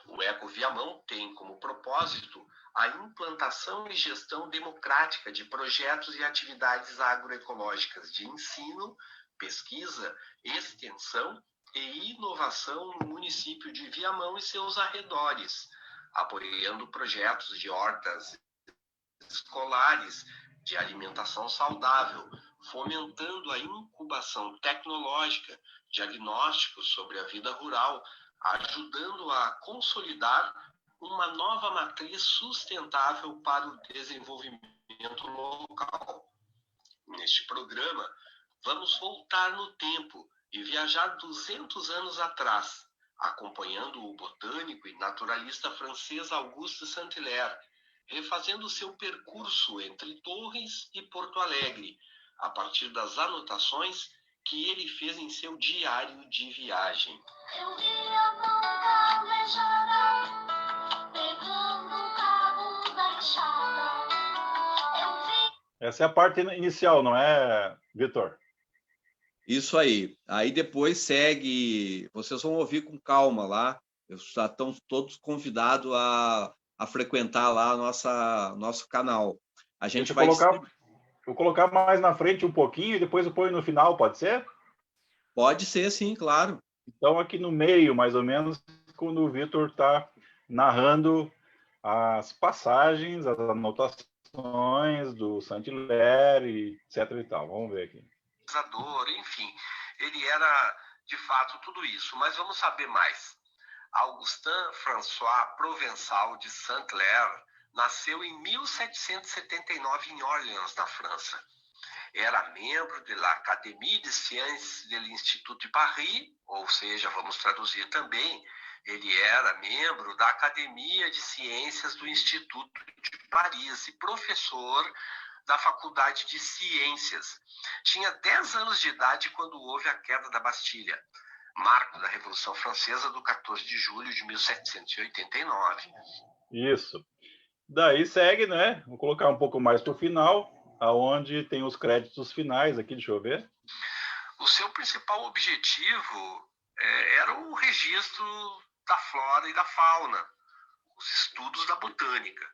O Eco Viamão tem como propósito a implantação e gestão democrática de projetos e atividades agroecológicas de ensino, pesquisa, extensão e inovação no município de Viamão e seus arredores, apoiando projetos de hortas escolares, de alimentação saudável, fomentando a incubação tecnológica, diagnósticos sobre a vida rural, ajudando a consolidar uma nova matriz sustentável para o desenvolvimento local. Neste programa, vamos voltar no tempo e viajar 200 anos atrás, acompanhando o botânico e naturalista francês Auguste Saint-Hilaire, refazendo seu percurso entre Torres e Porto Alegre, a partir das anotações que ele fez em seu diário de viagem. Eu vi a mão calejada, pegando o cabo da enxada. Essa é a parte inicial, não é, Vitor? Isso aí. Aí depois segue... Vocês vão ouvir com calma lá. Já estão todos convidados a frequentar lá nosso canal. A gente vai... Vou colocar mais na frente um pouquinho e depois eu ponho no final, pode ser? Pode ser, sim, claro. Então, aqui no meio, mais ou menos, quando o Vitor está narrando as passagens, as anotações do Saint-Hilaire, etc. e tal. Vamos ver aqui. Enfim, ele era, de fato, tudo isso. Mas vamos saber mais. Augustin François Provençal de Saint-Hilaire nasceu em 1779 em Orléans, na França. Era membro da Académie des Sciences de l'Institut de Paris, ou seja, vamos traduzir também, ele era membro da Academia de Ciências do Instituto de Paris e professor da Faculdade de Ciências. Tinha 10 anos de idade quando houve a queda da Bastilha, marco da Revolução Francesa do 14 de julho de 1789. Isso. Daí segue, né? Vou colocar um pouco mais para o final, aonde tem os créditos finais aqui, deixa eu ver. O seu principal objetivo era o registro da flora e da fauna, os estudos da botânica.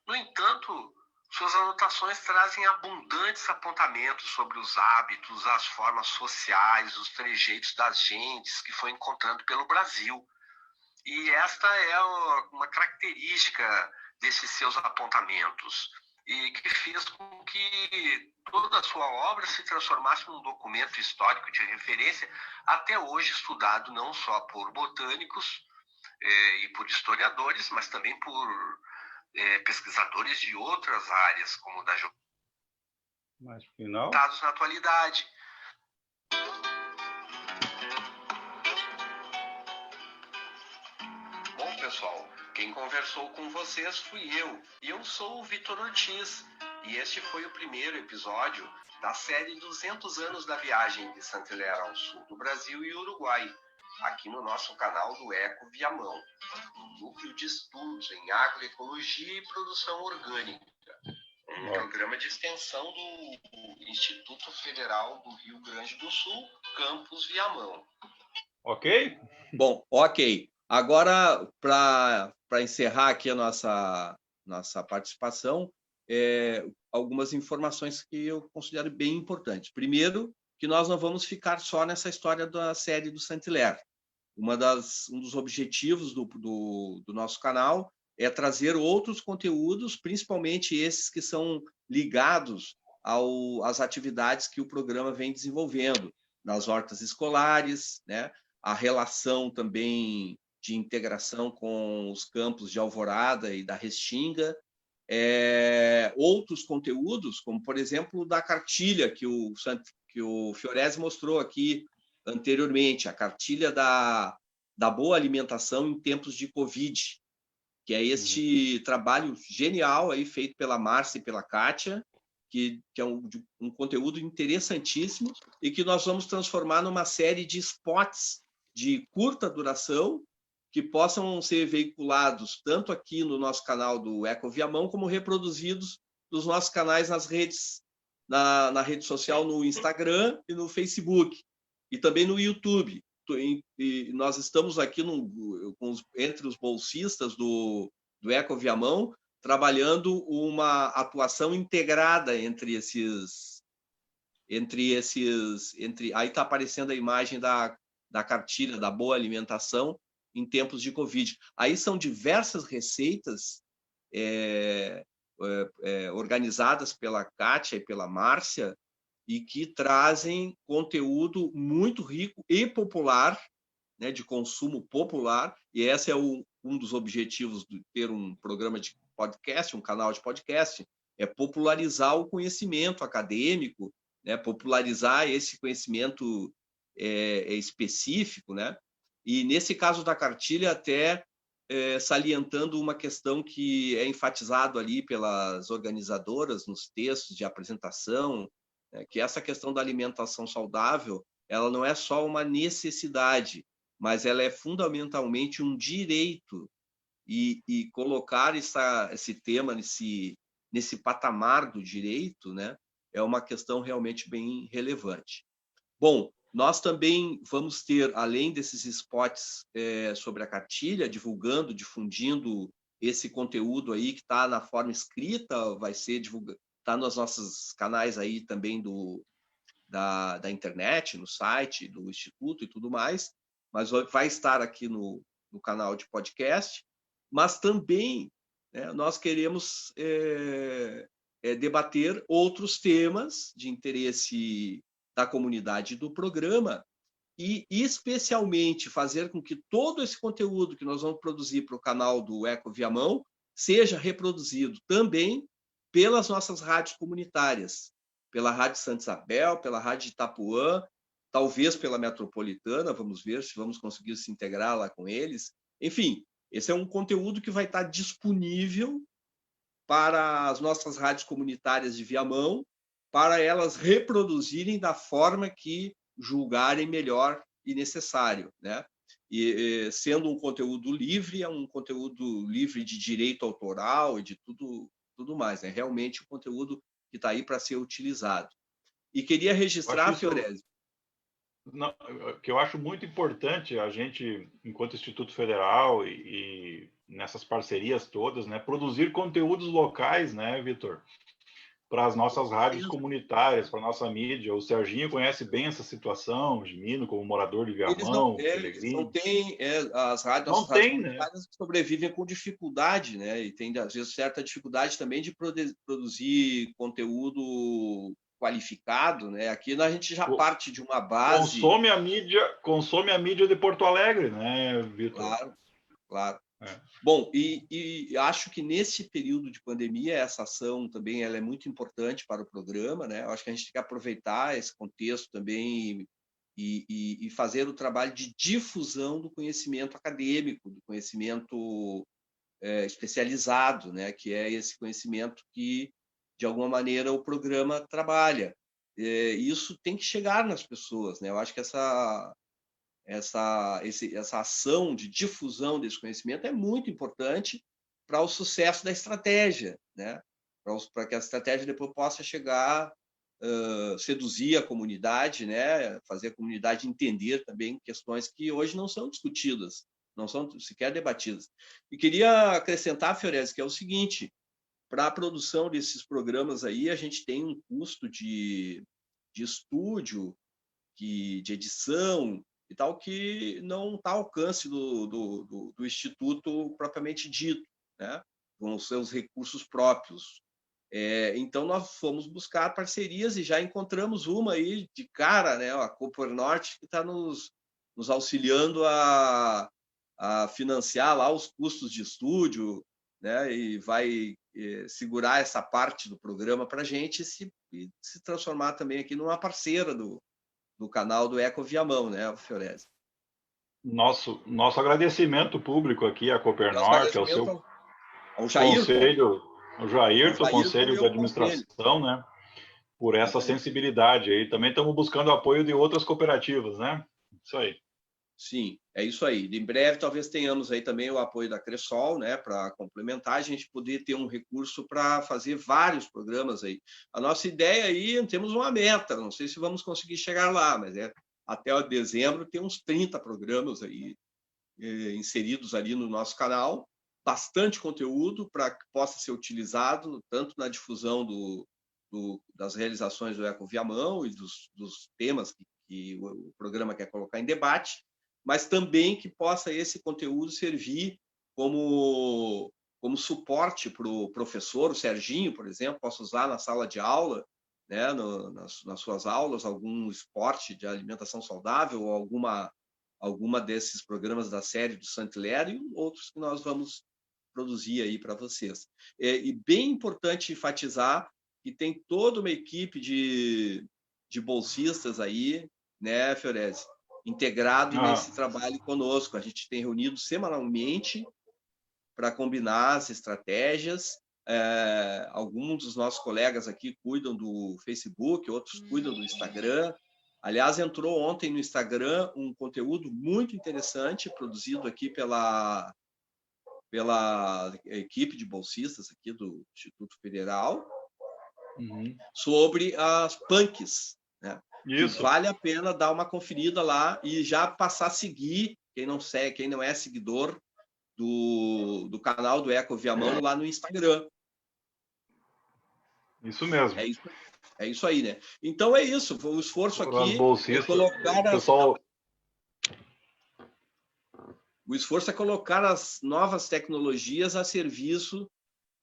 No entanto, suas anotações trazem abundantes apontamentos sobre os hábitos, as formas sociais, os trejeitos das gentes que foi encontrando pelo Brasil. E esta é uma característica desses seus apontamentos, e que fez com que toda a sua obra se transformasse num documento histórico de referência, até hoje estudado não só por botânicos e por historiadores, mas também por pesquisadores de outras áreas, como da Mas final. dados na atualidade. Bom, pessoal, quem conversou com vocês fui eu. E eu sou o Vitor Ortiz. E este foi o primeiro episódio da série 200 anos da viagem de Saint-Hilaire ao sul do Brasil e Uruguai, aqui no nosso canal do Eco Viamão, no Núcleo de Estudos em Agroecologia e Produção Orgânica, um programa de extensão do Instituto Federal do Rio Grande do Sul, Campus Viamão. Ok? Bom, ok. Agora, para encerrar aqui a nossa participação, algumas informações que eu considero bem importantes. Primeiro, que nós não vamos ficar só nessa história da série do Saint-Hilaire. Um dos objetivos do nosso canal é trazer outros conteúdos, principalmente esses que são ligados às atividades que o programa vem desenvolvendo, nas hortas escolares, né? A relação também de integração com os campos de Alvorada e da Restinga, outros conteúdos, como, por exemplo, da cartilha que o Fiorese mostrou aqui anteriormente, a cartilha da boa alimentação em tempos de Covid, que é este trabalho genial aí feito pela Márcia e pela Kátia, que é um conteúdo interessantíssimo e que nós vamos transformar numa série de spots de curta duração que possam ser veiculados tanto aqui no nosso canal do Eco Viamão, como reproduzidos nos nossos canais nas redes, na rede social, no Instagram e no Facebook, e também no YouTube. E nós estamos aqui entre os bolsistas do Eco Viamão, trabalhando uma atuação integrada entre aí está aparecendo a imagem da cartilha da boa alimentação em tempos de Covid. Aí são diversas receitas organizadas pela Kátia e pela Márcia e que trazem conteúdo muito rico e popular, né, de consumo popular, e esse é um dos objetivos de ter um programa de podcast, um canal de podcast, é popularizar o conhecimento acadêmico, né, popularizar esse conhecimento específico, né? E nesse caso da cartilha, até salientando uma questão que é enfatizado ali pelas organizadoras nos textos de apresentação, que essa questão da alimentação saudável, ela não é só uma necessidade, mas ela é fundamentalmente um direito, e colocar esse tema nesse patamar do direito, né, é uma questão realmente bem relevante. Bom, nós também vamos ter, além desses spots sobre a cartilha, divulgando, difundindo esse conteúdo aí que está na forma escrita, vai ser divulgado, está nos nossos canais aí também da internet, no site do Instituto e tudo mais. mas vai estar aqui no canal de podcast. Mas também, né, nós queremos debater outros temas de interesse da comunidade do programa e, especialmente, fazer com que todo esse conteúdo que nós vamos produzir para o canal do Eco Viamão seja reproduzido também pelas nossas rádios comunitárias, pela Rádio Santa Isabel, pela Rádio Itapuã, talvez pela Metropolitana, vamos ver se vamos conseguir se integrar lá com eles. Enfim, esse é um conteúdo que vai estar disponível para as nossas rádios comunitárias de Viamão, para elas reproduzirem da forma que julgarem melhor e necessário, né? E sendo um conteúdo livre, é um conteúdo livre de direito autoral e de tudo mais, né? Realmente o conteúdo que está aí para ser utilizado. E queria registrar, Fiorese, que eu acho muito importante a gente, enquanto Instituto Federal e nessas parcerias todas, né, produzir conteúdos locais, né, Vitor, para as nossas rádios comunitárias, para a nossa mídia. O Serginho conhece bem essa situação, o Gimino, como morador de Viamão, eles não têm, as rádios comunitárias, né, sobrevivem com dificuldade, né, e tem, às vezes, certa dificuldade também de produzir conteúdo qualificado, né? Aqui a gente já parte de uma base. Consome a mídia de Porto Alegre, né, Vitor? Claro. Bom, e acho que nesse período de pandemia essa ação também ela é muito importante para o programa, né? Eu acho que a gente tem que aproveitar esse contexto também e fazer o trabalho de difusão do conhecimento acadêmico, do conhecimento especializado, né? Que é esse conhecimento que de alguma maneira o programa trabalha. Isso tem que chegar nas pessoas, né? Eu acho que essa ação de difusão desse conhecimento é muito importante para o sucesso da estratégia, né? Para que a estratégia depois possa chegar, seduzir a comunidade, né? Fazer a comunidade entender também questões que hoje não são discutidas, não são sequer debatidas. E queria acrescentar, Fiorese, que é o seguinte: para a produção desses programas aí, a gente tem um custo de estúdio, de edição e tal, que não está ao alcance do Instituto propriamente dito, né? Com os seus recursos próprios. Então, nós fomos buscar parcerias e já encontramos uma aí de cara, né? A Cooper Norte, que está nos auxiliando a financiar lá os custos de estúdio, né? E vai segurar essa parte do programa para a gente e se transformar também aqui numa parceira do canal do Eco Viamão, né, Fiorese? Nosso agradecimento público aqui à Cooper Norte, ao seu conselho, ao Jairton, conselho de administração, né, por essa sensibilidade aí. Também estamos buscando o apoio de outras cooperativas, né? Isso aí. Sim, é isso aí. Em breve, talvez tenhamos aí também o apoio da Cressol, né, para complementar, a gente poder ter um recurso para fazer vários programas aí. A nossa ideia aí, temos uma meta, não sei se vamos conseguir chegar lá, mas até dezembro tem uns 30 programas aí inseridos ali no nosso canal, bastante conteúdo para que possa ser utilizado tanto na difusão das realizações do Eco Viamão e dos temas que o programa quer colocar em debate, mas também que possa esse conteúdo servir como suporte para o professor, o Serginho, por exemplo, possa usar na sala de aula, né, nas suas aulas, algum esporte de alimentação saudável ou alguma desses programas da série do Saint-Hilaire e outros que nós vamos produzir aí para vocês. E bem importante enfatizar que tem toda uma equipe de bolsistas aí, né, Fiorese, integrado nesse trabalho conosco. A gente tem reunido semanalmente para combinar as estratégias. Alguns dos nossos colegas aqui cuidam do Facebook, outros cuidam do Instagram. Aliás, entrou ontem no Instagram um conteúdo muito interessante, produzido aqui pela equipe de bolsistas aqui do Instituto Federal, sobre as punks, né? Isso. Vale a pena dar uma conferida lá e já passar a seguir quem não é seguidor do canal do Eco Viamão lá no Instagram. Isso mesmo. É isso aí, né? Então é isso. O esforço aqui é colocar O esforço é colocar as novas tecnologias a serviço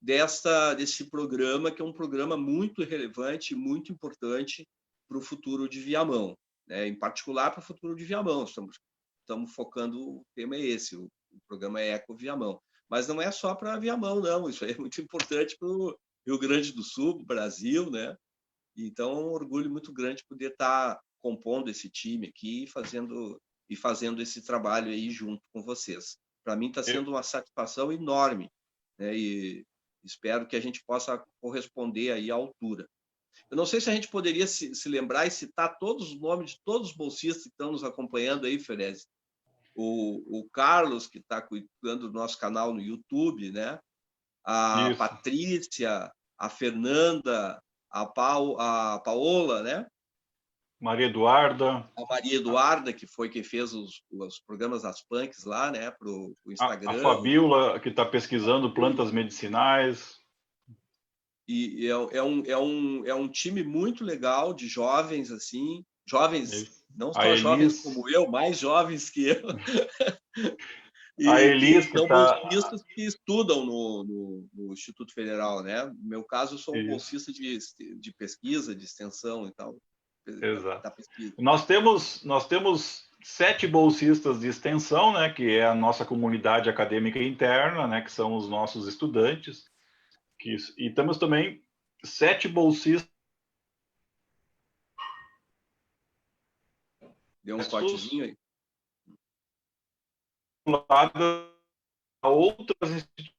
desse programa, que é um programa muito relevante, muito importante para o futuro de Viamão, né? Em particular para o futuro de Viamão. Estamos focando, o tema é esse, o programa é Eco Viamão. Mas não é só para Viamão, não. Isso aí é muito importante para o Rio Grande do Sul, Brasil, né? Então, é um orgulho muito grande poder estar compondo esse time aqui e fazendo esse trabalho aí junto com vocês. Para mim está sendo uma satisfação enorme, né? E espero que a gente possa corresponder aí à altura. Eu não sei se a gente poderia se lembrar e citar todos os nomes de todos os bolsistas que estão nos acompanhando aí, Ferez. O Carlos, que está cuidando do nosso canal no YouTube, né? A Isso. Patrícia, a Fernanda, a Paola, né? Maria Eduarda. A Maria Eduarda, que foi quem fez os programas das punks lá, né? Para o Instagram. A Fabíola, que está pesquisando plantas medicinais. E é um time muito legal de jovens, assim, jovens, não só jovens como eu, mais jovens que eu. E a Elis, que são bolsistas que estudam no Instituto Federal, né? No meu caso, eu sou um bolsista de pesquisa, de extensão e tal. Exato. Nós temos 7 bolsistas de extensão, né? Que é a nossa comunidade acadêmica interna, né? Que são os nossos estudantes. E temos também 7 bolsistas. Deu um cortezinho aí. A outras instituições.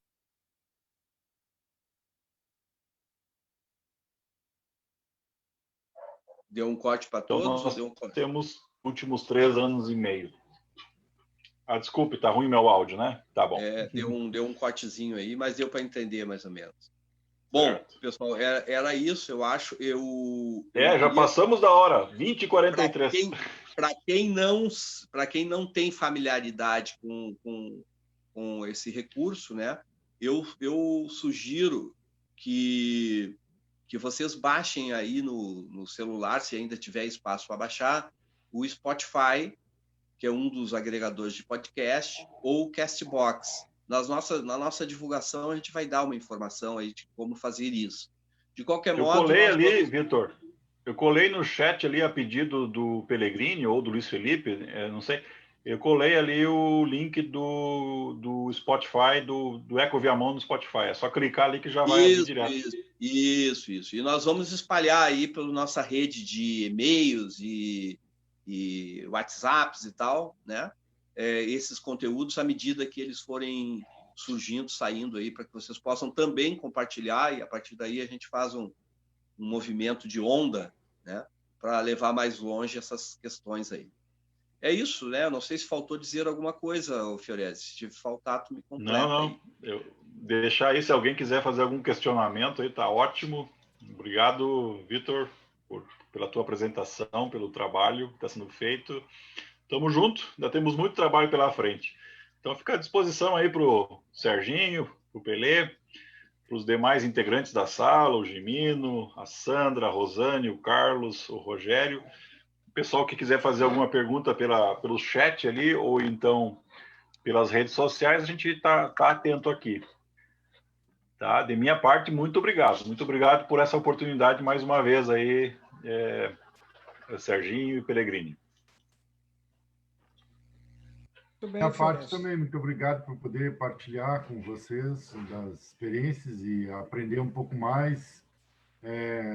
Deu um corte para todos? Nós deu um corte? Temos últimos 3 anos e meio. Desculpe, tá ruim meu áudio, né? Tá bom. Deu um cortezinho aí, mas deu para entender mais ou menos. Bom, pessoal, era isso, eu acho. Já passamos da hora, 20h43. Para quem não tem familiaridade com esse recurso, né? Eu sugiro que vocês baixem aí no celular, se ainda tiver espaço para baixar, o Spotify, que é um dos agregadores de podcast, ou o Castbox. Na nossa divulgação, a gente vai dar uma informação aí de como fazer isso. De qualquer modo... Eu colei ali, Vitor, eu colei no chat ali a pedido do Pellegrini ou do Luiz Felipe, não sei, eu colei ali o link do Spotify, do Eco Viamão no Spotify. É só clicar ali que já vai abrir direto. Isso. E nós vamos espalhar aí pela nossa rede de e-mails e WhatsApps e tal, né? Esses conteúdos à medida que eles forem surgindo, saindo aí, para que vocês possam também compartilhar, e a partir daí a gente faz um movimento de onda, né, para levar mais longe essas questões aí. É isso, né? Não sei se faltou dizer alguma coisa, Fiorese. Se faltar, tu me completa. Não. Deixar aí, se alguém quiser fazer algum questionamento aí, tá ótimo. Obrigado, Vitor, pela tua apresentação, pelo trabalho que está sendo feito. Tamo junto, ainda temos muito trabalho pela frente. Então fica à disposição aí para o Serginho, para o Pelé, para os demais integrantes da sala, o Gimino, a Sandra, a Rosane, o Carlos, o Rogério. O pessoal que quiser fazer alguma pergunta pelo chat ali, ou então pelas redes sociais, a gente está atento aqui. Tá? De minha parte, muito obrigado. Muito obrigado por essa oportunidade mais uma vez aí, Serginho e Pellegrini. Da minha parte também, muito obrigado por poder partilhar com vocês das experiências e aprender um pouco mais.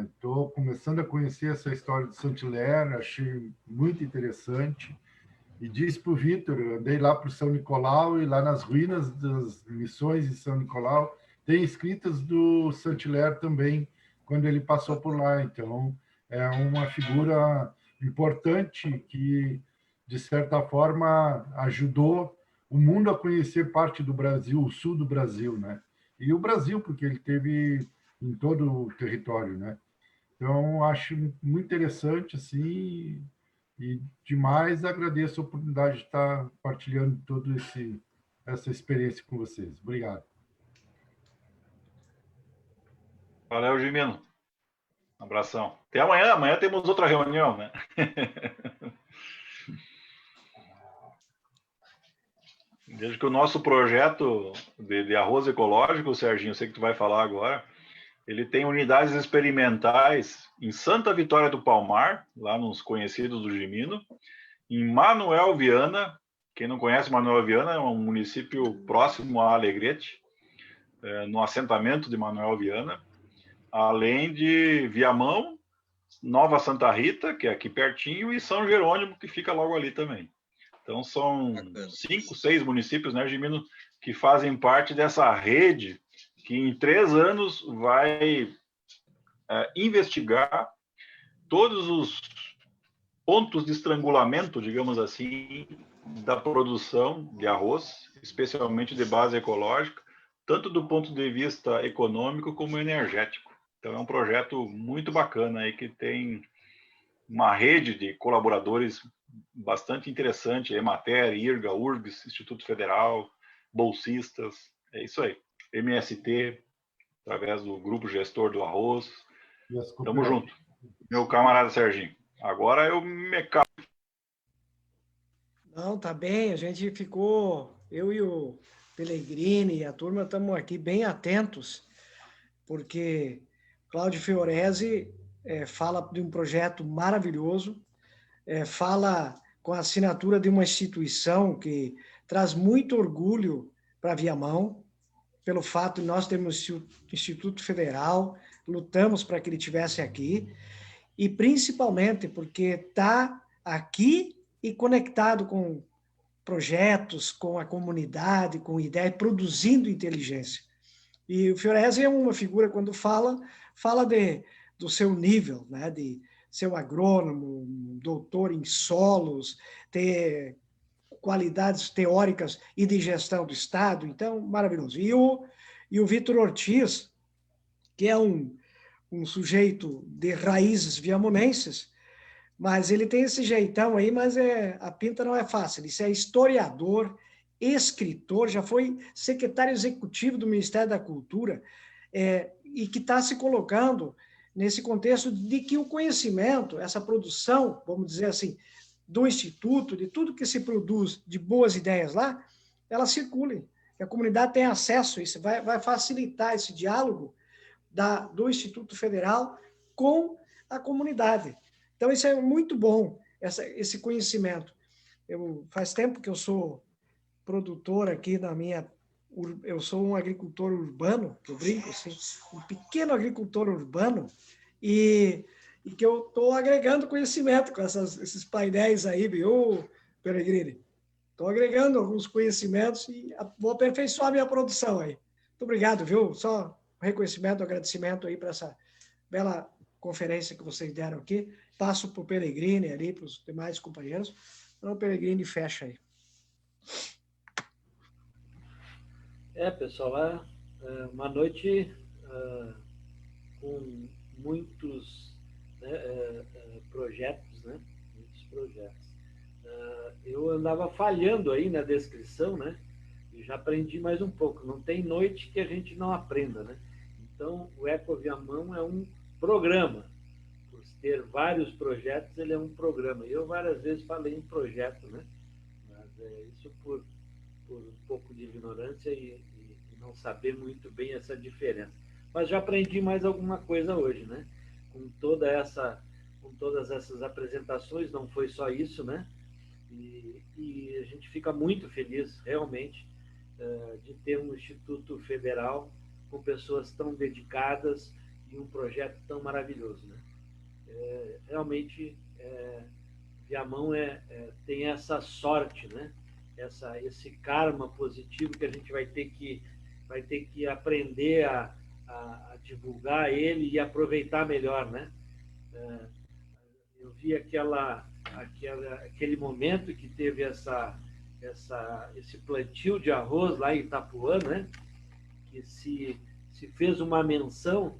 Estou começando a conhecer essa história de Saint-Hilaire, achei muito interessante. E disse para o Vitor, eu andei lá para São Nicolau e lá nas ruínas das missões de São Nicolau tem escritas do Saint-Hilaire também, quando ele passou por lá. Então, é uma figura importante que, de certa forma, ajudou o mundo a conhecer parte do Brasil, o sul do Brasil, né? E o Brasil, porque ele teve em todo o território, né? Então, acho muito interessante, assim, e demais agradeço a oportunidade de estar partilhando toda essa experiência com vocês. Obrigado. Valeu, Gimino. Um abração. Até amanhã. Amanhã temos outra reunião, né? Desde que o nosso projeto de arroz ecológico, Serginho, eu sei que tu vai falar agora, ele tem unidades experimentais em Santa Vitória do Palmar, lá nos conhecidos do Gimino, em Manoel Viana. Quem não conhece Manoel Viana, é um município próximo a Alegrete, no assentamento de Manoel Viana, além de Viamão, Nova Santa Rita, que é aqui pertinho, e São Jerônimo, que fica logo ali também. Então, são 5, 6 municípios, né, Gimino, que fazem parte dessa rede que em 3 anos vai investigar todos os pontos de estrangulamento, digamos assim, da produção de arroz, especialmente de base ecológica, tanto do ponto de vista econômico como energético. Então, é um projeto muito bacana aí, que tem uma rede de colaboradores bastante interessante, Emater, IRGA, URGS, Instituto Federal, bolsistas, é isso aí. MST, através do Grupo Gestor do Arroz. Tamo junto. Meu camarada Serginho. Agora eu me calo. Não, tá bem, a gente ficou, eu e o Pellegrini e a turma estamos aqui bem atentos, porque Cláudio Fiorese fala de um projeto maravilhoso, fala com a assinatura de uma instituição que traz muito orgulho para Viamão, pelo fato de nós termos o Instituto Federal, lutamos para que ele estivesse aqui, e principalmente porque está aqui e conectado com projetos, com a comunidade, com ideias, produzindo inteligência. E o Fiorese é uma figura, quando fala do seu nível, né, de ser um agrônomo, um doutor em solos, ter qualidades teóricas e de gestão do Estado, então, maravilhoso. E o Vitor Ortiz, que é um sujeito de raízes viamonenses, mas ele tem esse jeitão aí, mas a pinta não é fácil. Ele é historiador, escritor, já foi secretário executivo do Ministério da Cultura, e que está se colocando nesse contexto de que o conhecimento, essa produção, vamos dizer assim, do Instituto, de tudo que se produz de boas ideias lá, elas circulem. A comunidade tem acesso a isso, vai facilitar esse diálogo do Instituto Federal com a comunidade. Então, isso é muito bom, esse conhecimento. Faz tempo que eu sou produtor aqui eu sou um agricultor urbano, que eu brinco assim, um pequeno agricultor urbano, e que eu estou agregando conhecimento com esses painéis aí, viu, Pellegrini? Estou agregando alguns conhecimentos e vou aperfeiçoar a minha produção aí. Muito obrigado, viu? Só reconhecimento, agradecimento aí para essa bela conferência que vocês deram aqui. Passo para o Pellegrini ali, para os demais companheiros. Então, o Pellegrini fecha aí. Pessoal, uma noite com muitos projetos, né? Muitos projetos. Eu andava falhando aí na descrição, né? E já aprendi mais um pouco. Não tem noite que a gente não aprenda, né? Então, o Eco Viamão é um programa. Por ter vários projetos, ele é um programa. Eu várias vezes falei em projeto, né? Mas isso por um pouco de ignorância e não saber muito bem essa diferença. Mas já aprendi mais alguma coisa hoje, né? Com todas essas apresentações, não foi só isso, né? E a gente fica muito feliz, realmente, de ter um Instituto Federal com pessoas tão dedicadas e um projeto tão maravilhoso, né? Realmente, Viamão tem essa sorte, né? Esse karma positivo que a gente vai ter que aprender a divulgar ele e aproveitar melhor, né? Eu vi aquele momento que teve esse plantio de arroz lá em Itapuã, né? Que se fez uma menção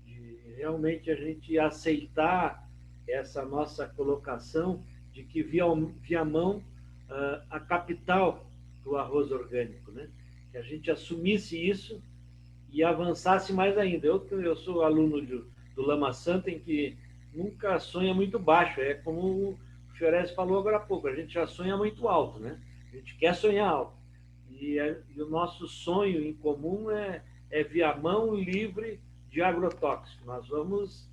de realmente a gente aceitar essa nossa colocação de que Viamão a capital do arroz orgânico, né? Que a gente assumisse isso e avançasse mais ainda. Eu sou aluno do Lama Santa, em que nunca sonha muito baixo. É como o Fiorese falou agora há pouco, a gente já sonha muito alto, né? A gente quer sonhar alto. E o nosso sonho em comum é Viamão livre de agrotóxico. Nós vamos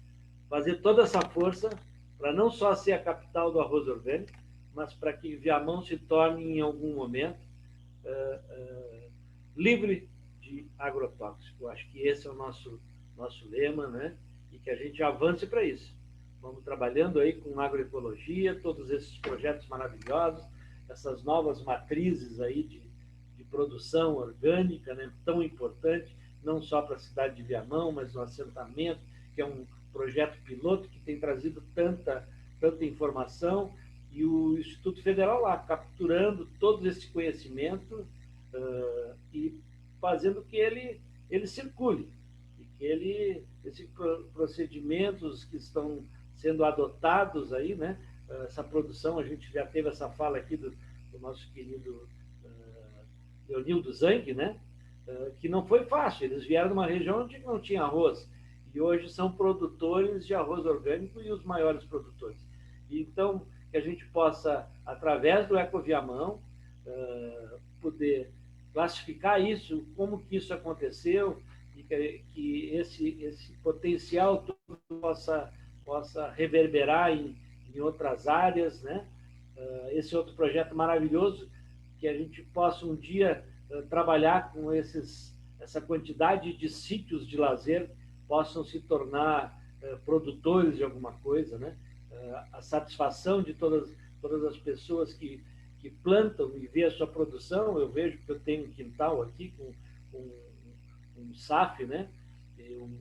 fazer toda essa força para não só ser a capital do arroz orgânico, mas para que Viamão se torne, em algum momento, livre de agrotóxico. Eu acho que esse é o nosso lema, né? E que a gente avance para isso. Vamos trabalhando aí com agroecologia, todos esses projetos maravilhosos, essas novas matrizes aí de produção orgânica, né? Tão importante, não só para a cidade de Viamão, mas no assentamento, que é um projeto piloto que tem trazido tanta informação, e o Instituto Federal lá, capturando todo esse conhecimento e fazendo que ele circule, e que esses procedimentos que estão sendo adotados aí, né? Essa produção, a gente já teve essa fala aqui do nosso querido Leonildo Zang, né? Que não foi fácil, eles vieram de uma região onde não tinha arroz, e hoje são produtores de arroz orgânico e os maiores produtores. Então, que a gente possa, através do Ecoviamão, poder classificar isso, como que isso aconteceu, e que esse potencial possa reverberar em outras áreas, né? Esse outro projeto maravilhoso, que a gente possa um dia trabalhar com essa quantidade de sítios de lazer, possam se tornar produtores de alguma coisa, né? A satisfação de todas as pessoas que plantam e vê a sua produção. Eu vejo que eu tenho um quintal aqui com um SAF, né? Um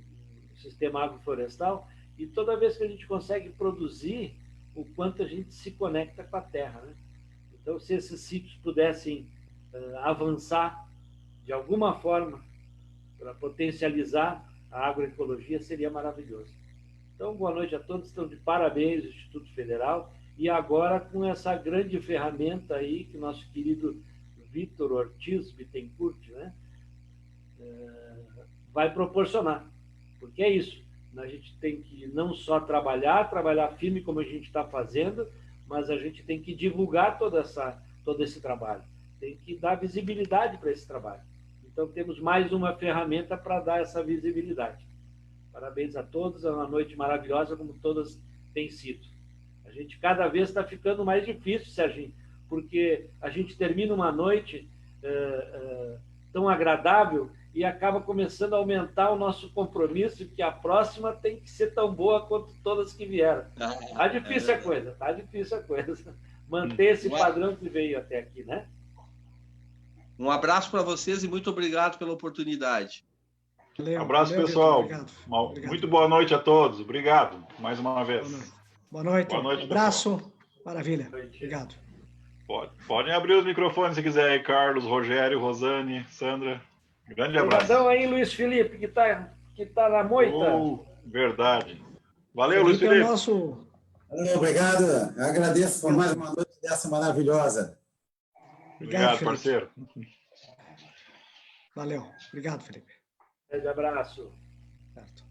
sistema agroflorestal, e toda vez que a gente consegue produzir, o quanto a gente se conecta com a terra, né? Então, se esses sítios pudessem avançar de alguma forma para potencializar a agroecologia, seria maravilhoso. Então, boa noite a todos, estão de parabéns, Instituto Federal, e agora com essa grande ferramenta aí que o nosso querido Vitor Ortiz Bittencourt, né, vai proporcionar, porque é isso, a gente tem que não só trabalhar firme como a gente está fazendo, mas a gente tem que divulgar todo esse trabalho, tem que dar visibilidade para esse trabalho. Então, temos mais uma ferramenta para dar essa visibilidade. Parabéns a todos, é uma noite maravilhosa, como todas têm sido. A gente cada vez está ficando mais difícil, Serginho, porque a gente termina uma noite tão agradável e acaba começando a aumentar o nosso compromisso, que a próxima tem que ser tão boa quanto todas que vieram. Está difícil a coisa, está difícil a coisa. Manter esse padrão que veio até aqui, né? Um abraço para vocês e muito obrigado pela oportunidade. Valeu, abraço, pessoal. Obrigado. Muito boa noite a todos. Obrigado mais uma vez. Boa noite. Boa noite. Um abraço. Pessoal. Maravilha. Obrigado. Podem abrir os microfones se quiser aí, Carlos, Rogério, Rosane, Sandra. Grande abraço. Obrigadão aí, Luiz Felipe, que tá na moita. Verdade. Valeu, Luiz Felipe. É o nosso... Obrigado. Eu agradeço por mais uma noite dessa maravilhosa. Obrigado, parceiro. Valeu. Obrigado, Felipe. Grande abraço. Certo.